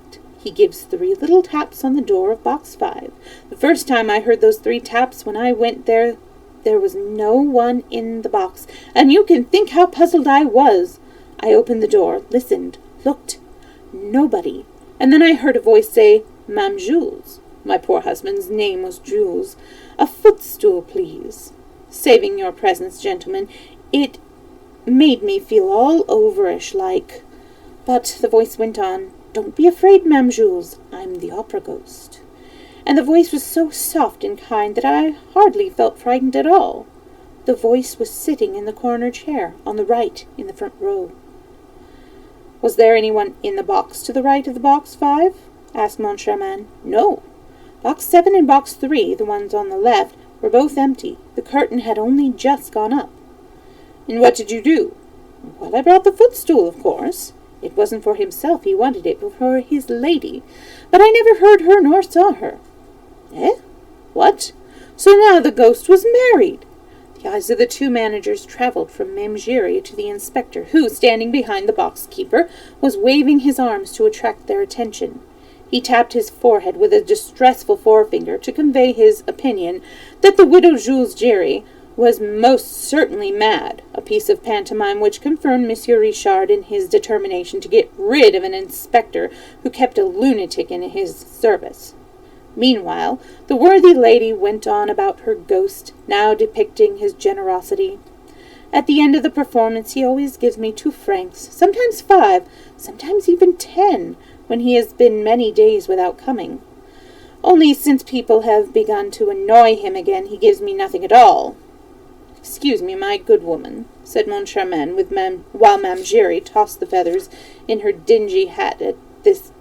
He gives 3 little taps on the door of box 5. The first time I heard those 3 taps when I went there was no one in the box, and you can think how puzzled I was. I opened the door, listened, looked. Nobody. And then I heard a voice say, 'Ma'am Jules.' My poor husband's name was Jules. 'A footstool, please.' Saving your presence, gentlemen, it made me feel all overish like. But the voice went on, 'Don't be afraid, Ma'am Jules. I'm the opera ghost.' And the voice was so soft and kind that I hardly felt frightened at all. The voice was sitting in the corner chair, on the right, in the front row." "Was there anyone in the box to the right of the box 5? asked Moncharmin. "No. Box 7 and box 3, the ones on the left, were both empty. The curtain had only just gone up." "And what did you do?" "Well, I brought the footstool, of course. It wasn't for himself he wanted it, but for his lady. But I never heard her nor saw her." "Eh? What? So now the ghost was married?" The eyes of the 2 managers travelled from Mame Giry to the inspector, who, standing behind the box-keeper, was waving his arms to attract their attention. He tapped his forehead with a distressful forefinger to convey his opinion that the widow Jules Giry was most certainly mad, a piece of pantomime which confirmed Monsieur Richard in his determination to get rid of an inspector who kept a lunatic in his service. Meanwhile, the worthy lady went on about her ghost, now depicting his generosity. "At the end of the performance he always gives me 2 francs, sometimes 5, sometimes even 10, when he has been many days without coming. Only since people have begun to annoy him again, he gives me nothing at all." "Excuse me, my good woman," said Moncharmin, while Mame Giry tossed the feathers in her dingy hat at this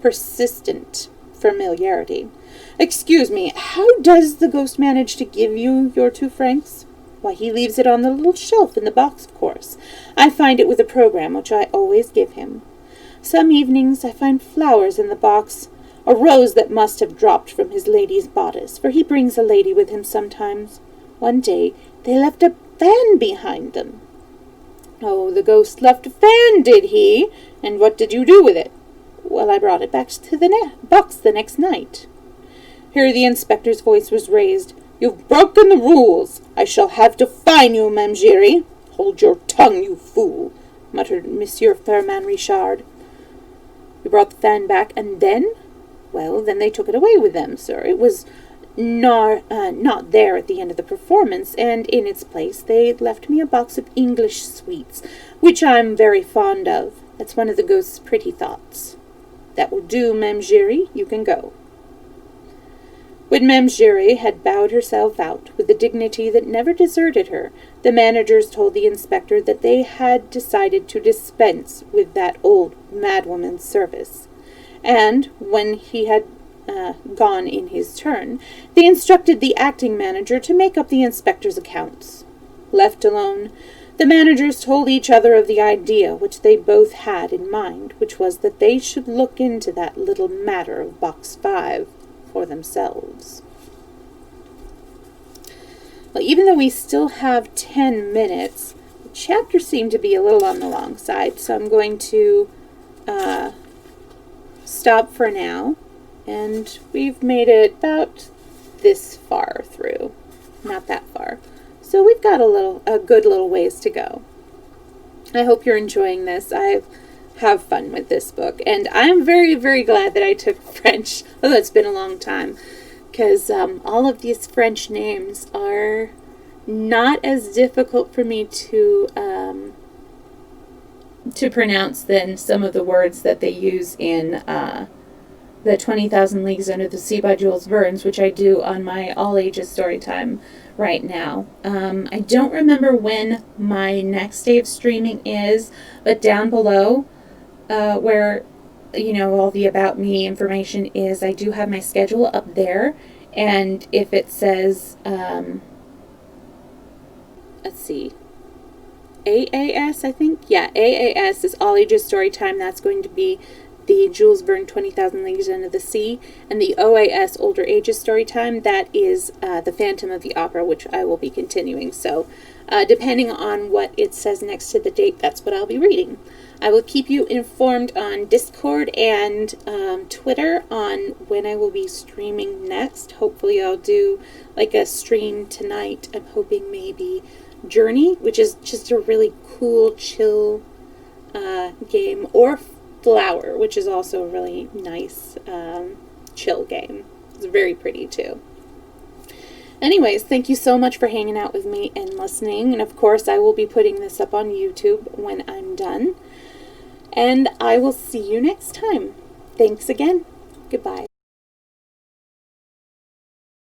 persistent familiarity. "Excuse me, how does the ghost manage to give you your 2 francs? Why, he leaves it on the little shelf in the box, of course. I find it with a program which I always give him. Some evenings I find flowers in the box, a rose that must have dropped from his lady's bodice, for he brings a lady with him sometimes. One day they left a fan behind them." "Oh, the ghost left a fan, did he? And what did you do with it?" "Well, I brought it back to the box the next night." Here the inspector's voice was raised. "You've broken the rules. I shall have to fine you, Mame Giry." "Hold your tongue, you fool," muttered Monsieur Firmin Richard. "You brought the fan back, and then?" "Well, then they took it away with them, sir. It was not there at the end of the performance, and in its place they left me a box of English sweets, which I'm very fond of. That's one of the ghost's pretty thoughts. That will do, Mem Giry. You can go. When Mem Giry had bowed herself out with a dignity that never deserted her, the managers told the inspector that they had decided to dispense with that old madwoman's service. And when he had gone in his turn, they instructed the acting manager to make up the inspector's accounts. Left alone, the managers told each other of the idea which they both had in mind, which was that they should look into that little matter of Box 5 for themselves. Well, even though we still have 10 minutes, the chapters seem to be a little on the long side, so I'm going to stop for now. And we've made it about this far through. Not that far. So we've got a good little ways to go. I hope you're enjoying this. I have fun with this book. And I'm very, very glad that I took French, although it's been a long time. Because all of these French names are not as difficult for me to pronounce than some of the words that they use in the 20,000 Leagues Under the Sea by Jules Verne, which I do on my all ages story time right now. I don't remember when my next day of streaming is, but down below where all the about me information is, I do have my schedule up there, and if it says let's see, AAS, I think, yeah, AAS is all ages story time. That's going to be the Jules Verne 20,000 Leagues Under the Sea, and the OAS Older Ages Storytime, that is the Phantom of the Opera, which I will be continuing. So depending on what it says next to the date, that's what I'll be reading. I will keep you informed on Discord and Twitter on when I will be streaming next. Hopefully I'll do like a stream tonight. I'm hoping maybe Journey, which is just a really cool, chill game, or Flower, which is also a really nice, chill game. It's very pretty, too. Anyways, thank you so much for hanging out with me and listening. And, of course, I will be putting this up on YouTube when I'm done. And I will see you next time. Thanks again. Goodbye.